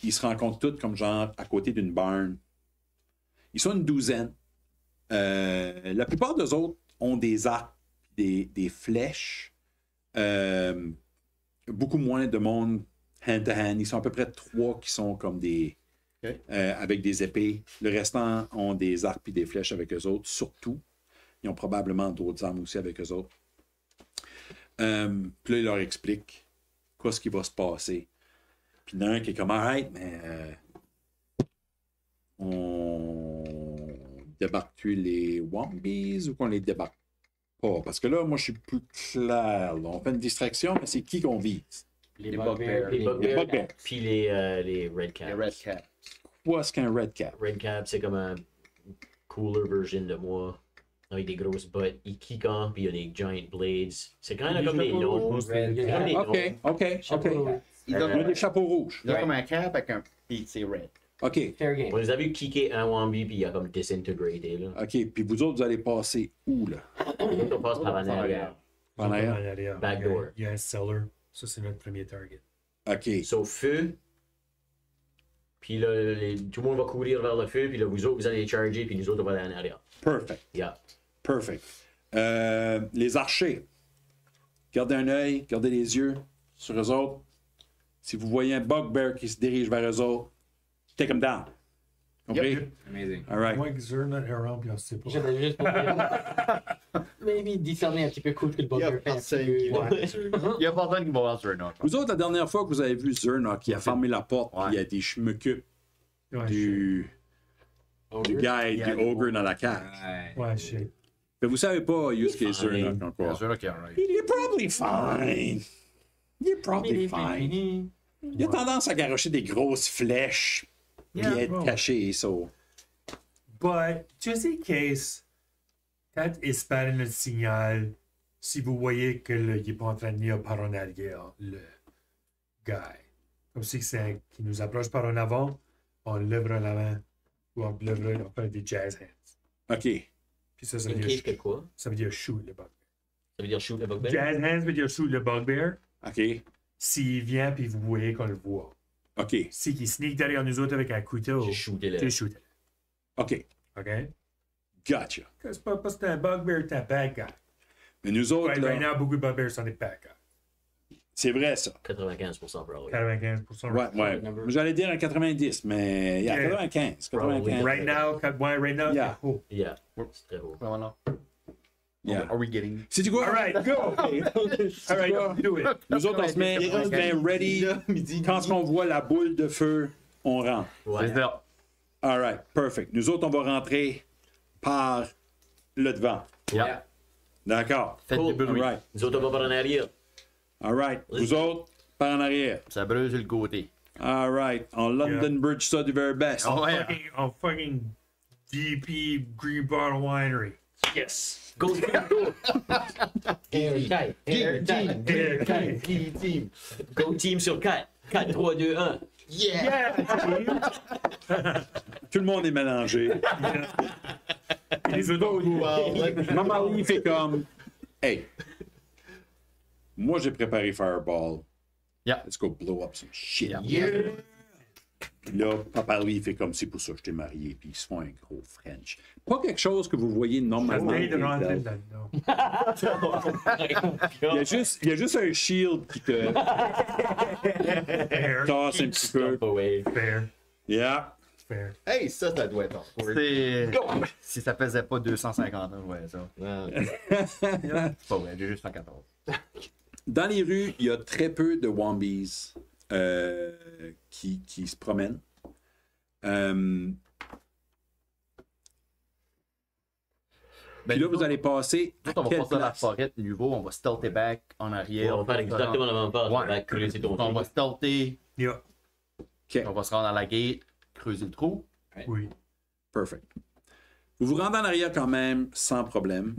ils se rencontrent tous comme genre à côté d'une barn. Ils sont une douzaine. La plupart d'eux autres ont des arcs, des flèches. Beaucoup moins de monde hand-to-hand. Ils sont à peu près 3 qui sont comme des... OK. Avec des épées. Le restant ont des arcs et des flèches avec eux autres, surtout. Ils ont probablement d'autres armes aussi avec eux autres. Puis là, il leur explique quoi ce qui va se passer. Puis il y en a un qui est comme, alright, mais on débarque-tu les Wombies ou qu'on les débarque pas? Parce que là, moi, je suis plus clair. Là. On fait une distraction, mais c'est qui qu'on vise? Les bugbears. bugbears. Les Les bugbears. bugbears. Puis les red caps. Les Red Cat. Quoi est-ce qu'un Red Cap? Red cap, c'est comme un cooler version de moi. Avec des grosses bottes. Il kick en, puis il y a des giant blades. C'est quand même comme des noms. Il y a comme des noms. OK. Il Il y a a des chapeaux rouges. comme un cap avec un. Puis c'est red. OK. On les a vu kicker un Wambi, puis il a comme disintegrated. Là. OK. Puis vous autres, vous allez passer où, là? On passe par en arrière. En arrière? Backdoor. Il y a un cellar. Ça, c'est notre premier target. OK. Sauf feu. Puis là, tout le monde va courir vers le feu, puis là, vous autres, vous allez charger, puis nous autres, on va aller en arrière. Perfect. Yeah. Perfect. Les archers. Gardez un œil, gardez les yeux sur eux autres. Si vous voyez un bugbear qui se dirige vers eux autres, take them down. OK? Amazing. All right. Moi, que Zerna est around, puis on sait pas. J'avais juste pour dire. Maybe discerner un petit peu cool que le Il y a bugger fait un personne petit qui peu. va Ouais. Il y a personne qui va voir Zernock. Vous autres, la dernière fois que vous avez vu Zernock, il a fermé la porte, Ouais. puis il a dit « Je m'occupe Ouais, du gars et du ogre dans la cage. Ouais. shit. » Mais vous savez pas où est-ce qu'est Zernock Il y a encore. Zernock qui est alright. Il est probably fine. Il est probably fine. Il a tendance à garocher des grosses flèches, puis Yeah, être well. caché, so. But, just in case, quand espérez le signal, si vous voyez qu'il n'est pas en train de venir par en arrière, le gars. Comme si c'est qui nous approche par en avant, on lève la main, ou on lève, on fait des jazz hands. OK. Puis ça In veut case dire, que quoi? ça veut dire shoot le bugbear. Ça veut dire shoot le bugbear? Jazz hands veut dire shoot le bugbear. OK. S'il vient, puis vous voyez qu'on le voit. OK. Si il sneak derrière nous autres avec un couteau, J'ai shooté tu le. shoot. OK. OK? Gotcha. C'est pas parce que t'es un bugbear, t'es un bad guy. Mais nous autres, Right là, now, beaucoup de bugbears sont des bad guys. c'est vrai, ça. 95% probably. 95%. Ouais, ouais. J'allais dire un 90, mais yeah, Yeah. 95. 95. Right now, Yeah. c'est haut. Yeah. C'est très beau. Voilà. Yeah. Are we getting... C'est du quoi? All right, go! All right, do it. Nous autres, on se met ready. Quand on voit la boule de feu, on rentre. Ouais. C'est ça. All right, perfect. Nous autres, on va rentrer par le devant. Yeah. D'accord. Faites Cool. du All bruit. right. Nous autres, on va par en arrière. All right. Vous autres, par en arrière. Ça brûle sur le côté. All right. En London Bridge, ça du very best. Oh, ouais. Fucking DP Green Bottle Winery. Yes! Go team, go! Airtight! Airtight! Yeah. Team. Go team sur 4. 4, 3, 2, 1. Yeah! Tout le monde est mélangé. Les autres, Maman Lee fait comme hey, moi j'ai préparé Fireball. Yeah. Let's go blow up some shit. Yeah! Puis là, Papa Lee fait comme c'est pour ça que je t'ai marié, puis ils se font un gros French. Pas quelque chose que vous voyez normalement. Essaye de Il rentrer dedans. y a juste un shield qui te Fair. tasse un petit peu. Stop away. Fair. Yeah. Fair. Hey, ça doit être awkward. C'est... Si ça pesait pas 250, ouais, ça. C'est pas vrai, j'ai juste 114. Dans les rues, il y a très peu de Wombies qui se promènent. Puis là, vous allez passer à On va quelle passer dans la place? forêt de nouveau, on va stealther back en arrière. On va faire exactement la même chose. On va creuser ton On va trou. stealther, Yeah. OK, on va se rendre à la gate, creuser le trou. Oui. perfect. Vous vous rendez en arrière quand même sans problème.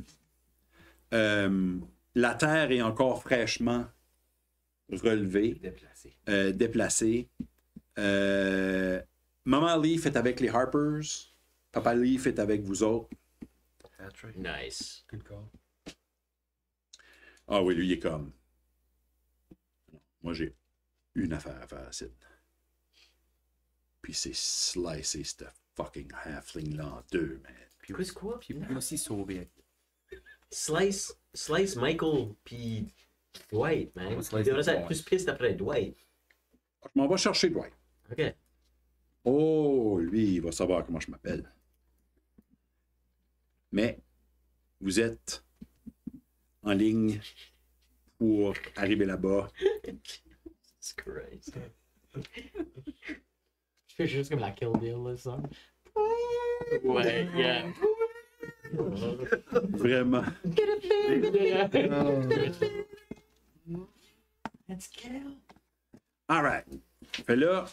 La terre est encore fraîchement relevée, Déplacé. déplacée. Maman Leaf est avec les Harpers. Papa Leaf est avec vous autres. Nice. Good call. Ah oui, lui, il est comme... Moi, j'ai une affaire à faire ici. Puis c'est slicer ce fucking halfling-là en deux, man. Puis Chris, quoi? Puis moi aussi sauver. Slice Michael puis Dwight, man. On va Il slice devrait être Dwight. plus piste après Dwight. Je m'en vais chercher Dwight. Ok. Oh, lui, il va savoir comment je m'appelle. Mais vous êtes en ligne pour arriver là-bas. Jesus Christ. Je fais juste comme la Kill Bill, là, ça. Ouais, yeah. Vraiment. Let's kill. All right. Fait là,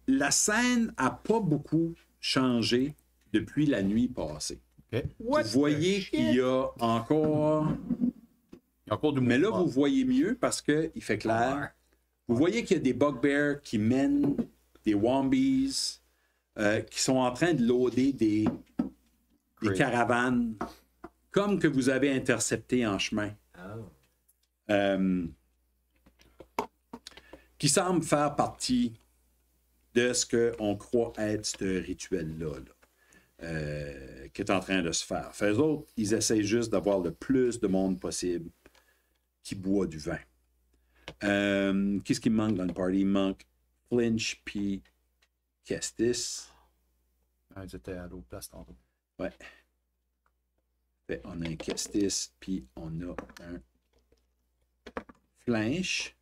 la scène n'a pas beaucoup changé depuis la nuit passée. Vous voyez qu'il y a encore... Il y a encore du Mais là, mouvement. vous voyez mieux parce qu'il fait clair. Vous voyez qu'il y a des bugbears qui mènent des wombies qui sont en train de loader des caravanes comme que vous avez interceptées en chemin. Qui semblent faire partie de ce qu'on croit être ce rituel-là. Qui est en train de se faire. Fait eux autres, ils essayent juste d'avoir le plus de monde possible qui boit du vin. Qu'est-ce qui me manque dans le party? Il manque Flinch puis Kestis. Ah, ils étaient à l'autre place tantôt. Ouais. Fait, on a un Kestis, puis on a un Flinch,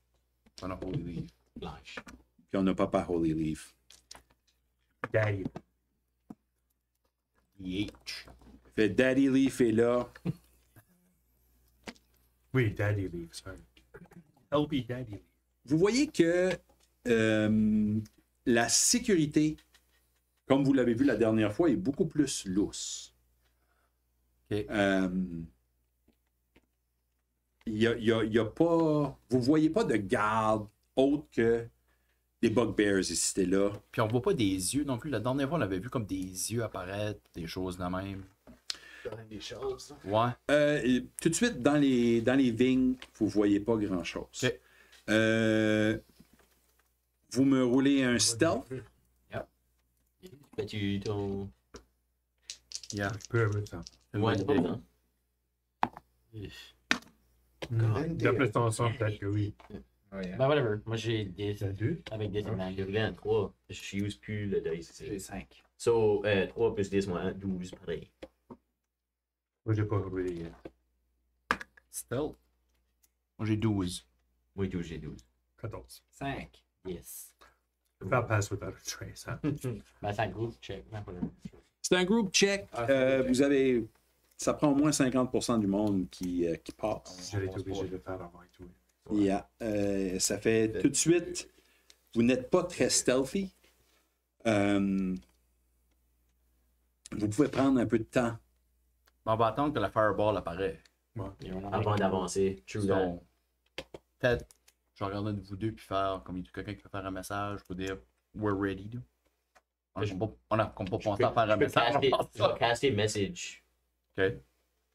On a Holy Leaf. Blanche. puis on a Papa Holy Leaf. Daddy. Yeech. Fait Daddy Leaf est là. Oui, Daddy Leaf, sorry. LB Daddy Leaf. Vous voyez que la sécurité, comme vous l'avez vu la dernière fois, est beaucoup plus lousse. OK. Il y a pas. Vous voyez pas de garde autre que des bugbears ici et là. Puis on voit pas des yeux non plus. La dernière fois, on avait vu comme des yeux apparaître, des choses de même. Des choses. Ouais. Tout de suite, dans les vignes, vous voyez pas grand-chose. OK. Vous me roulez un stealth. Fais-tu ton. Yeah. Je peux avoir ça. Ouais, t'as pas besoin. D'après ton son, peut-être que oui. Ouais, Ben, whatever. Moi, j'ai des. C'est 2. Avec des J'ai arrivé à 3. Je use plus le dice. J'ai 5. So, 3 plus 10, moi, 12, pareil. Moi, j'ai pas roulé. Still. Moi, j'ai 12. Oui, 12, j'ai 12. 14. 5. Yes. Je peux faire pass without a trace, hein. Ben, c'est un group check. Ben, whatever. C'est un group check. Ah, c'est un group check. Vous avez. Ça prend au moins 50% du monde qui passe. J'allais être obligé de faire avant et tout. Yeah. Ça fait tout de suite. Vous n'êtes pas très stealthy. Vous pouvez prendre un peu de temps. On va attendre que la Fireball apparaît. Avant d'avancer. True that. Donc, peut-être, je vais regarder un de vous deux puis faire comme il y a quelqu'un qui peut faire un message pour dire we're ready. Là. On a comme pas pensé à faire un Je peux message. caster, on pense je vais ça. caster message. OK.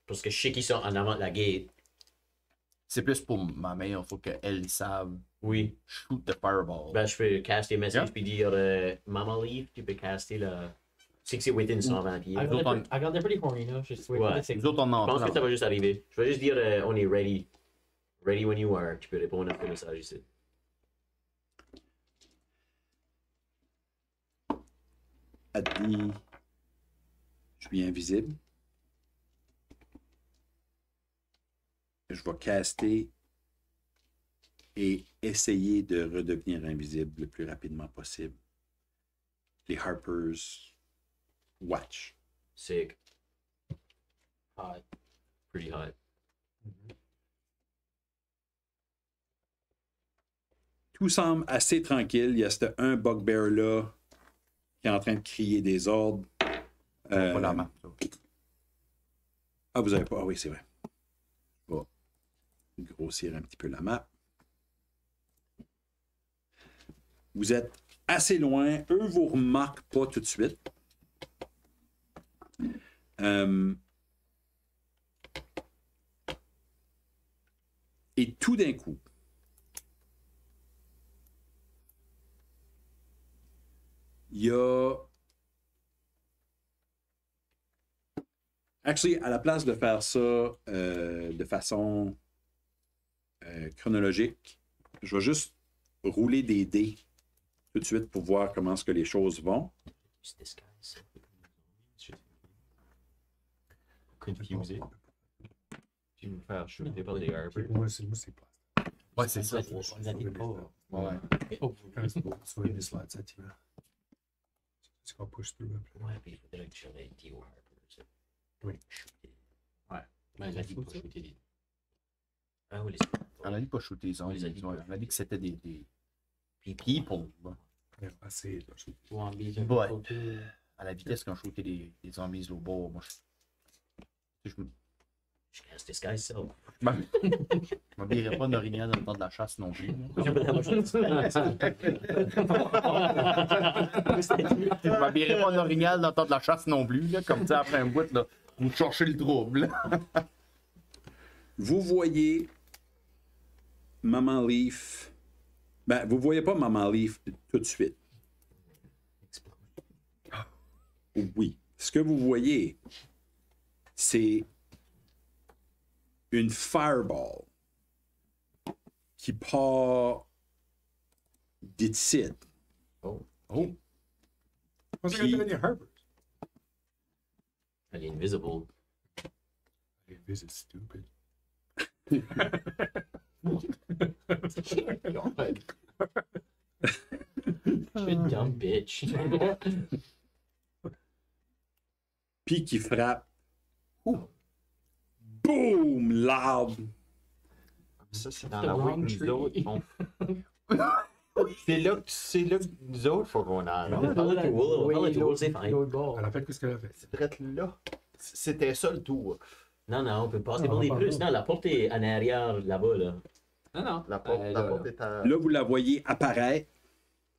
Parce que je sais qu'ils sont en avant de la gate. C'est plus pour ma mère, il faut qu'elle savent Oui. shoot the Fireball. Ben, je peux caster message Yeah. puis dire Mama Leaf, tu peux caster le. Tu sais que c'est within 120 pieds. I Je got the pretty horny, là. Je suis Ouais. Les autres, on en pense que ça va juste arriver. Je vais juste dire on est ready. Ready when you are. Tu peux répondre à ce message ici. Elle dit je suis invisible. Je vais caster et essayer de redevenir invisible le plus rapidement possible. Les Harpers watch. Sick. hot. Pretty hot. Tout semble assez tranquille. Il y a ce un bugbear là qui est en train de crier des ordres. Pas la map. ça. Ah, vous avez pas. Ah oui, c'est vrai. Je vais grossir un petit peu la map. Vous êtes assez loin. Eux vous remarquent pas tout de suite. Et tout d'un coup, il y a... Actually, à la place de faire ça de façon chronologique, je vais juste rouler des dés tout de suite pour voir comment est-ce que les choses vont. Just disguise. Confusé. Tu veux me faire shooter par des Harpers. Moi, c'est plastique. Ouais, c'est ça. On a des pas. Ouais. Oh, C'est une des slides, ça tire. C'est qu'on push through après. Ouais, puis il faudrait que je l'aide aux Harpers. Oui. ben, j'ai dit pas shooter des. Ah oui, les On a dit pas shooter les zombies. On les a dit. Ouais, on a dit que c'était des people. là. Il y a assez de choses. Zombies, Ouais. un peu. À la vitesse qu'on shooté les zombies au bord, moi je Je casse disguise self. je m'habillerais pas d'orignal dans le temps de la chasse non plus. J'ai pas d'amour, je Je m'habillerais pas d'orignal dans le temps de la chasse non plus, là, comme ça après un bout, là, vous cherchez le trouble. Vous voyez Maman Leaf. Ben, vous voyez pas Maman Leaf tout de suite. Oui. Ce que vous voyez, c'est une fireball qui part d'ici Oh. Je pensais Puis- qu'elle avait des Harpers. Elle est invisible. This is stupid. You're a dumb bitch. Puis qui frappe. Boum! L'arbre. Ça, c'est The dans la way wrong que tree. nous autres, c'est là que nous autres, faut qu'on aille. Parle de Will, parle de Will, c'est fine. Elle a fait qu'est-ce qu'elle a fait. C'est direct là. C'était ça le tour. Non, non, on peut passer Non, par on les va plus. pas. Non, la porte est en arrière, là-bas, là. Non, non. La porte est à. Là, vous la voyez apparaître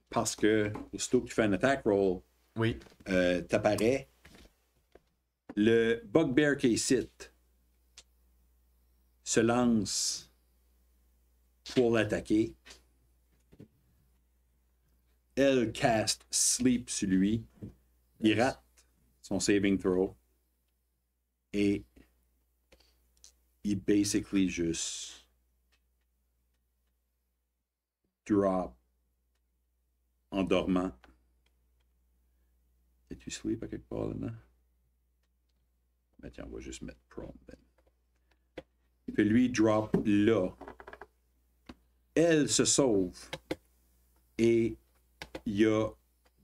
parce que, aussitôt que tu fais un attack roll, Oui. t'apparaît. Le Bugbear qui est ici se lance pour l'attaquer. Elle cast Sleep sur lui. Il rate son saving throw. Et il basically juste drop en dormant. Es-tu sleep à quelque part là-dedans? Ben tiens, on va juste mettre prone. Ben. Puis lui, drop là. Elle se sauve. Et il y a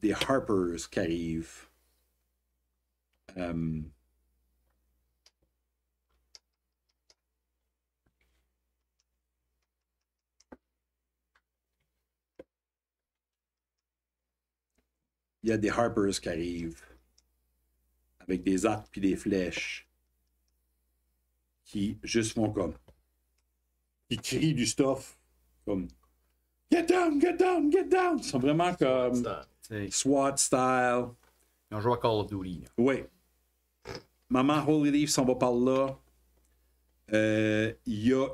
des Harpers qui arrivent. Il y a des Harpers qui arrivent avec des arcs puis des flèches qui juste font comme. Qui crient du stuff comme Get down, get down, get down! Ils sont vraiment comme C'est- SWAT style. Ils ont joué à Call of Duty. là. Oui. Maman Holy Leaf s'en va par là. Il y a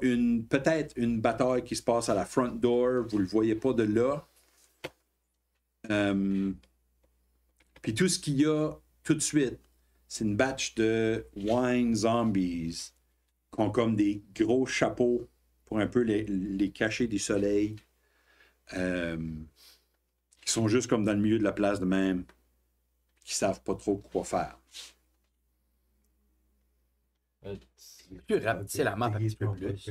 peut-être une bataille qui se passe à la front door. Vous ne le voyez pas de là. Puis tout ce qu'il y a tout de suite, c'est une batch de wine zombies qui ont comme des gros chapeaux pour un peu les cacher du soleil. Qui sont juste comme dans le milieu de la place de même. Qui savent pas trop quoi faire. Tu rapetisser la map un petit peu plus.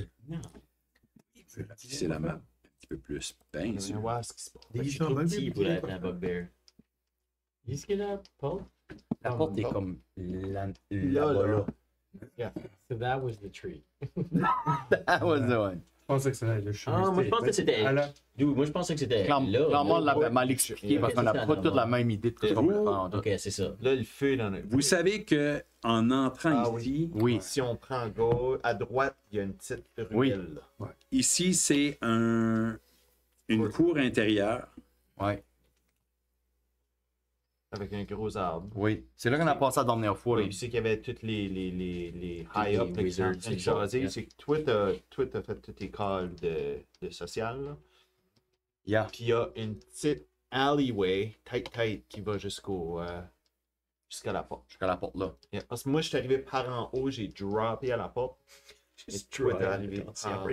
C'est la map un petit peu plus. Ben, On sûr. va voir ce qui se passe. Je suis trop petit pour être un bugbear. He's gonna pull. La porte est comme là-bas là. là. So that was the tree. That was the one. Je pensais que c'était le chemin. Ah, moi, je pense que c'était. À la- Dude, moi, je pensais que c'était. Clairement, là. la mal expliqué parce qu'on n'a pas toute la même idée de ce qu'on peut prendre. Ok, c'est ça. Là, le feu dans le. Vous savez que en entrant Ah ici, Oui. Si on prend gauche, à droite, il y a une petite ruelle. Oui. ici c'est une cour intérieure. Ouais. Avec un gros arbre. Oui. C'est là qu'on a passé la dernière fois. là. Oui, c'est qu'il y avait toutes les Tous les high-up qui étaient en wizards, train de c'est jaser. ça. C'est que toi, t'as fait tous tes calls de social. Là. Yeah. Puis il y a une petite alleyway, tight, qui va jusqu'à la porte. Jusqu'à la porte là. Yeah. Parce que moi, je suis arrivé par en haut, j'ai droppé à la porte. Et toi, t'es arrivé par...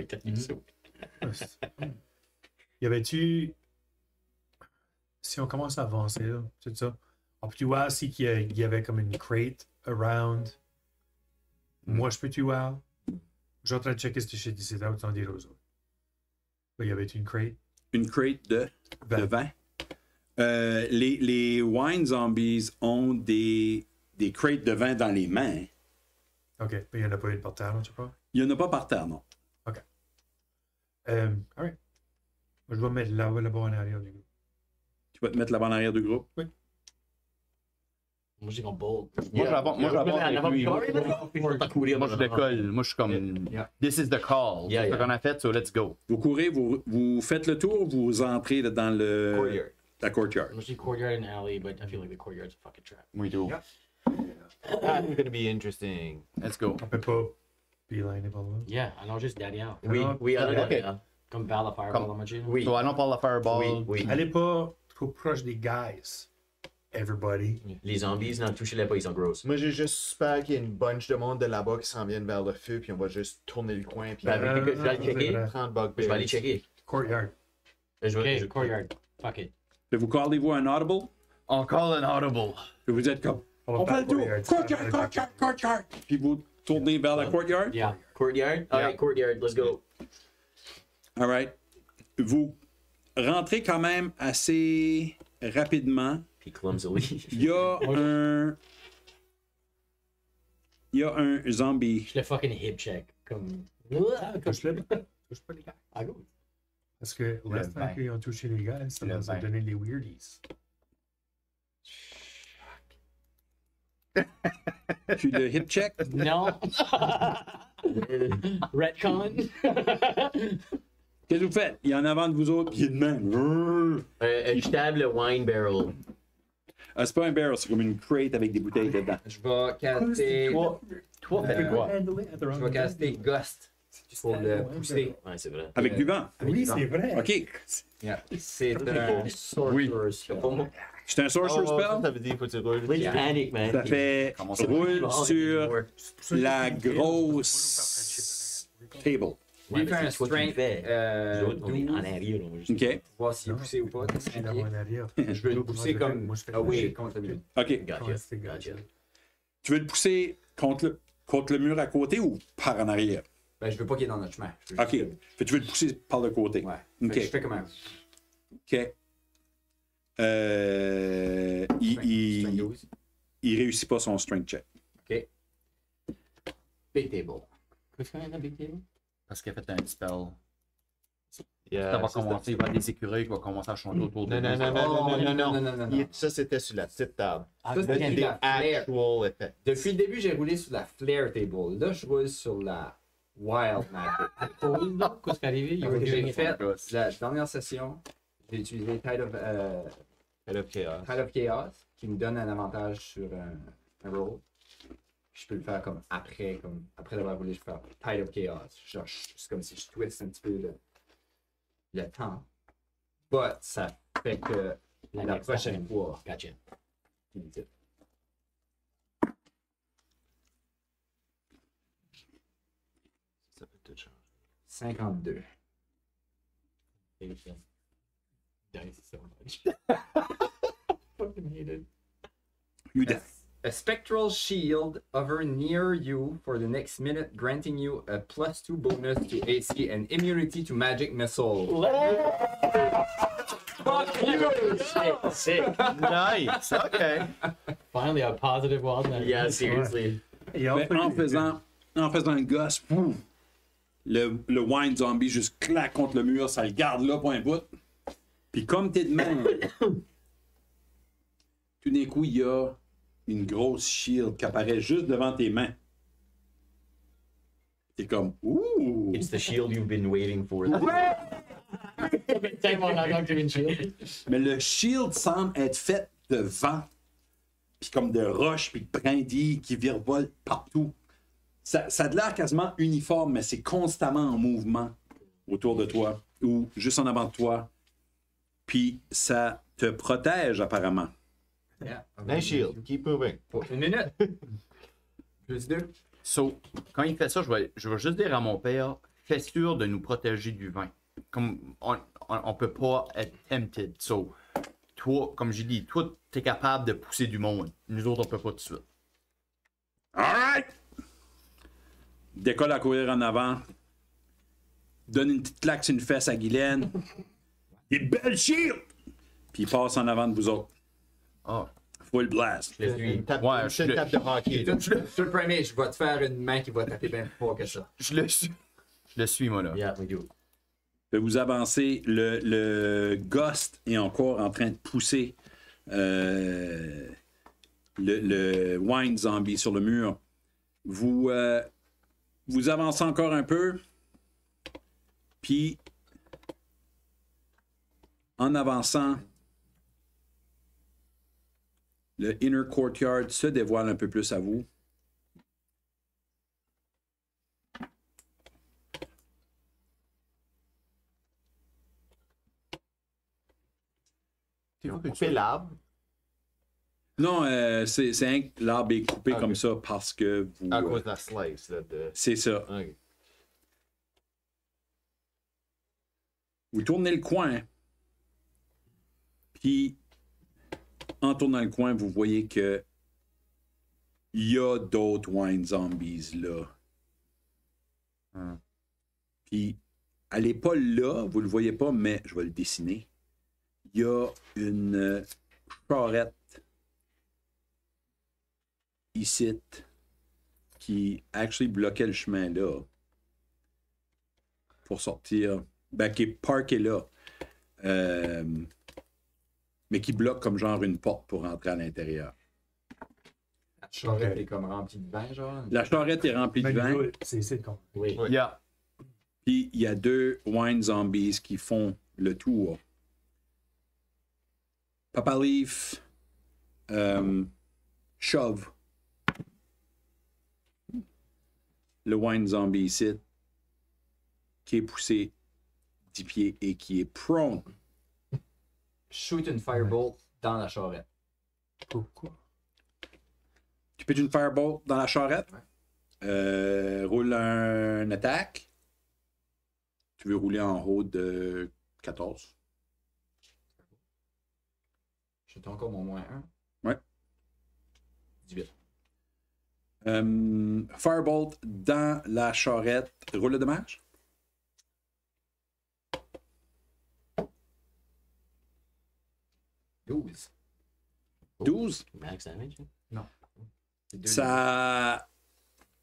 Y avait-tu. Si on commence à avancer, là, c'est ça. On peut-tu voir si qu'il y avait comme une crate around. Moi, je peux-tu voir? Je suis en train de checker ce shit d'ici là, sans dire aux autres. Là, y avait-tu une crate? Une crate de vin. Les wine zombies ont des crates de vin dans les mains. Ok, mais il n'y en a pas une par terre, là, tu sais pas? Il n'y en a pas par terre, non. Alright. Moi, je vais mettre là-bas en arrière du groupe. Tu vas te mettre là-bas en arrière du groupe. Moi, j'ai comme bold. Moi, je vais avoir avec lui. Moi, je décolle. Moi, je suis comme. Yeah. This is the call. Yeah, C'est ce yeah. qu'on a fait, so let's go. Vous courez, vous faites le tour, vous entrez dans Courtyard. la courtyard. Moi, j'ai courtyard and alley, but I feel like the courtyard's a fucking trap. We do. Yeah. That's gonna be interesting. Let's go. On peut pas beeline par là. Yeah, I know, just daddy out. Oui, oui, alors, Ok. Comme Bala Fireball Comme- en machine. Oui. So, allons par la fireball. Oui, oui. Allez pas trop proche des guys. Everybody. Les zombies, n'en touchez-les pas, ils sont grosses. Moi, j'ai juste super qu'il y ait une bunch de monde de là-bas qui s'en viennent vers le feu, puis on va juste tourner le coin, puis Ben, je vais aller c'est checker. vrai. prendre Bugbear. Je vais aller checker. Courtyard. Je vais- Okay, je- courtyard. Fuck it. Vous callez-vous un audible? Encore un audible. Puis vous êtes comme, On va on fait faire le tour. courtyard. Courtyard, courtyard, courtyard. Puis vous tournez vers la courtyard? Yeah. Courtyard? Alright, courtyard, let's go. All right. Vous rentrez quand même assez rapidement. Puis clumsily. Il y a un zombie. Je le fucking hip check. Comme. Touche-le. Touche pas les gars. Ah, go. Parce que l'instant vin. qu'ils ont touché les gars, ça Le leur a vin. donné les weirdies. Tu le hit check. Non. Retcon. Qu'est-ce que vous faites? Il est en avant de vous autres, puis il est de même. Je table le wine barrel. Ah, c'est pas un barrel, c'est comme une crate avec des bouteilles dedans. Je vais caster. Toi, fais quoi? Je vais caster Ghost pour le pousser. Ouais, c'est vrai. Avec du vent. Oui, c'est vrai. OK. Yeah. C'est un sorcerer spell. C'est un sorcerer spell. Ça veut dire qu'il faut que tu roules. Let's panic, man. Ça fait Comment ça? roule sur la grosse table. Lui fait un c'est toi qui le strength fais. Nous autres, on est 12. en arrière, on va juste. OK. Voir s'il est poussé ou pas. T'as C'est 5 d'avoir pieds. un arrière. Je veux le pousser comme Moi, je fais away contre le mur. OK. Gotcha. Gotcha. Tu veux le pousser contre le mur à côté ou par en arrière? Ben, je veux pas qu'il est dans notre chemin. Je veux OK. juste Fait que tu veux le pousser par le côté. Ouais. OK. Fait que je fais comme un OK. strength 12. Il réussit pas son strength check. OK. Big table. Qu'est-ce qu'on a dans Big Table? Parce qu'il a fait un spell. Yeah, Ça va ça, commencer, il va y avoir des écureuils qui vont commencer à changer autour de Non, non, lui. non, non, non, non, non. non. Ça, c'était sur la petite table. Ah, Ça, c'était again, sur la flare. Actual effect. Depuis le début, j'ai roulé sur la flare table. Là, je roule sur la wild magic. Qu'est-ce qui est arrivé? You were doing J'ai it. fait la dernière session, j'ai utilisé Tide of Chaos. Tide of Chaos, qui me donne un avantage sur un roll. Puis je peux le faire comme après l'avoir roulé, je peux faire Tide of Chaos. Genre, c'est comme si je twist un petit peu le temps. But ça fait que la next prochaine time. fois, Gotcha. Ça peut tout changer. 52. Dice so much. Fucking hate it. You dead. A spectral shield hover near you for the next minute, granting you a +2 bonus to AC and immunity to magic missile. Fuck you! Sick, sick. Nice, ok. Finally, a positive wild man. Yeah, seriously. Et Ben, en faisant un gosse, pouf, le wine zombie juste claque contre le mur, ça le garde là pour un bout. Puis comme t'es de même, tout d'un coup, il y a une grosse shield qui apparaît juste devant tes mains. T'es comme, ouh! It's the shield you've been waiting for. Take one, I'm not doing shield. Mais le shield semble être fait de vent, puis comme de roches, puis de brindilles qui virevoltent partout. Ça a de l'air quasiment uniforme, mais c'est constamment en mouvement autour de toi ou juste en avant de toi. Puis ça te protège apparemment. Yeah. Nice shield. Keep moving. Pour 1 minute. +2. So, quand il fait ça, je vais juste dire à mon père, fais sûr de nous protéger du vin. Comme on peut pas être tempted. So, toi, comme j'ai dit, toi, t'es capable de pousser du monde. Nous autres, on peut pas tout de suite. Alright! Décolle à courir en avant. Donne une petite claque sur une fesse à Guylaine. Des belles shields! Puis il passe en avant de vous autres. Ah. Full blast. Une tape, Ouais, une je petite tape de hockey. là. Sur le premier, je vais te faire une main qui va taper bien plus fort que ça. Je le suis, moi, là. Yeah, we do. Vous avancez, le Ghost est encore en train de pousser le Wine Zombie sur le mur. Vous avancez encore un peu, puis en avançant, le Inner Courtyard se dévoile un peu plus à vous. Tu veux couper l'arbre? Non, c'est l'arbre est coupé Ok. comme ça parce que vous... À cause de la slice. Là, c'est ça. Ok. Vous tournez le coin. Puis, en tournant le coin, vous voyez que il y a d'autres wine zombies là. Puis, elle n'est pas là, vous le voyez pas, mais je vais le dessiner. Il y a une charrette ici qui actually bloquait le chemin là pour sortir, ben qui est parké là, mais qui bloque comme genre une porte pour rentrer à l'intérieur. La charrette est comme remplie de vin, genre. La charrette est remplie de vin. C'est ici qu'on. Oui. Yeah. Puis il y a 2 wine zombies qui font le tour. Papa Leaf shove le wine zombie ici, qui est poussé 10 pieds et qui est prone. Shoot une firebolt dans la charrette. Pourquoi? Tu peux une firebolt dans la charrette. Roule un attaque. Tu veux rouler en haut de 14. J'ai encore mon moins 1. Ouais. 18. Firebolt dans la charrette. Roule le dommage. 12. 12. Max damage. C'est 2. Ça.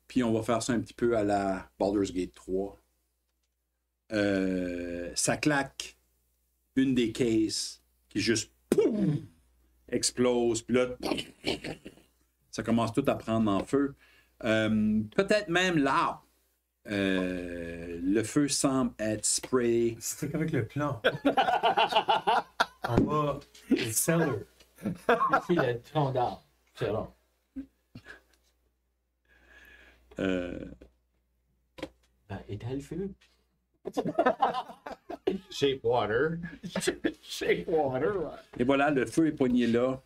Puis on va faire ça un petit peu à la Baldur's Gate 3. Ça claque une des cases qui juste poum, explose. Puis là, ça commence tout à prendre en feu. Peut-être même l'arbre. Le feu semble être sprayé. C'était qu'avec le plan. En bas, le cellar. Ici, le tronc d'arbre. C'est long. Ben, éteins le feu. Shape water. Shake water. Et voilà, le feu est poigné là.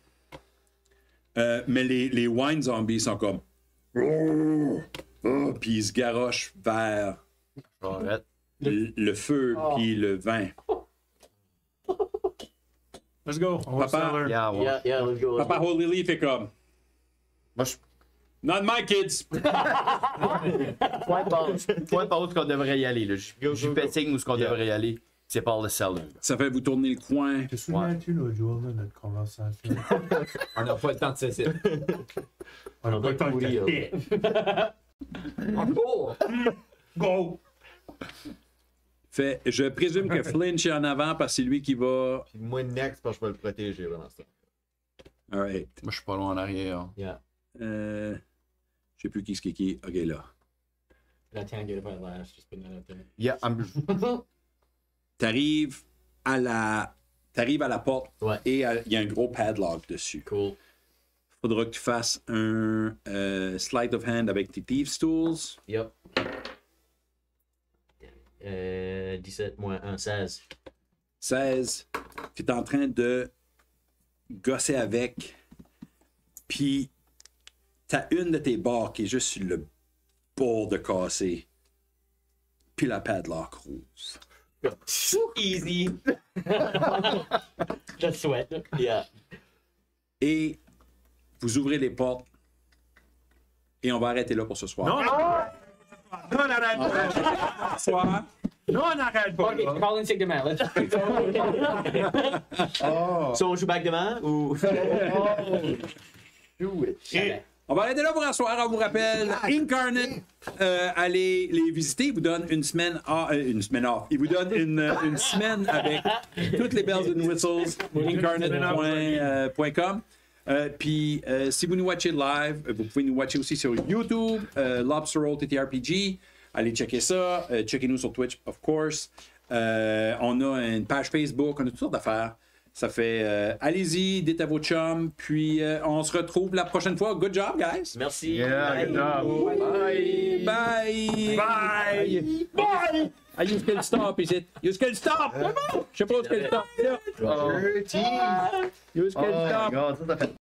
Mais les wine zombies sont comme. Puis ils se garochent vers Arrête. le feu puis le vin. Let's go. On va au Papa. cellar. Yeah, ouais. Yeah, let's go. Papa Holy Leaf est comme. Moi, je. Not my kids! Point pas où est-ce qu'on devrait y aller. Là. Je betting où est-ce qu'on devrait y aller. C'est par le cellar. Ça fait vous tourner le coin. Te souviens-tu l'autre jour de notre conversation? On n'a pas le temps de cesser. On n'a pas le temps de courir. café. Go! Go! Fait, je présume que Flinch est en avant parce que c'est lui qui va. Puis moi, next, parce que je vais le protéger pendant ce temps. Alright. Moi, je suis pas loin en arrière. Yeah. Je sais plus qui c'est qui. Ok, là. I can't get it by last. Just putting that out there. Yeah, T'arrives à la porte Ouais. et il y a un gros padlock dessus. Cool. Faudra que tu fasses un sleight of hand avec tes Thieves Tools. Yep. 17 moins 1, 16. 16. Tu es en train de gosser avec. Puis, t'as une de tes barres qui est juste sur le bord de casser. Puis la padlock rose. Easy. Just sweat. Yeah. Et vous ouvrez les portes. Et on va arrêter là pour ce soir. Non, on n'arrête pas. Ce soir. Non, on n'arrête pas. Okay, call in sick demand. Let's So, on joue back demain ou. do it. Et on va arrêter là pour un soir. On vous rappelle, Incarnate, allez les visiter. Ils vous donnent une semaine off. Ils vous donnent une semaine avec toutes les bells and whistles. Incarnate.com. Puis, si vous nous watchez live, vous pouvez nous watcher aussi sur YouTube, Lobster Roll TTRPG. Allez checker ça. Checkez-nous sur Twitch, of course. On a une page Facebook. On a toutes sortes d'affaires. Ça fait, allez-y, dites à vos chums. Puis, on se retrouve la prochaine fois. Good job, guys. Merci. Yeah, good job. Bye. Bye. Bye! Bye. Ah, use quel stop, is it? Use quel stop. Je sais pas où est-ce qu'elle stop. Là. Use quel Oh my stop. god, ça fait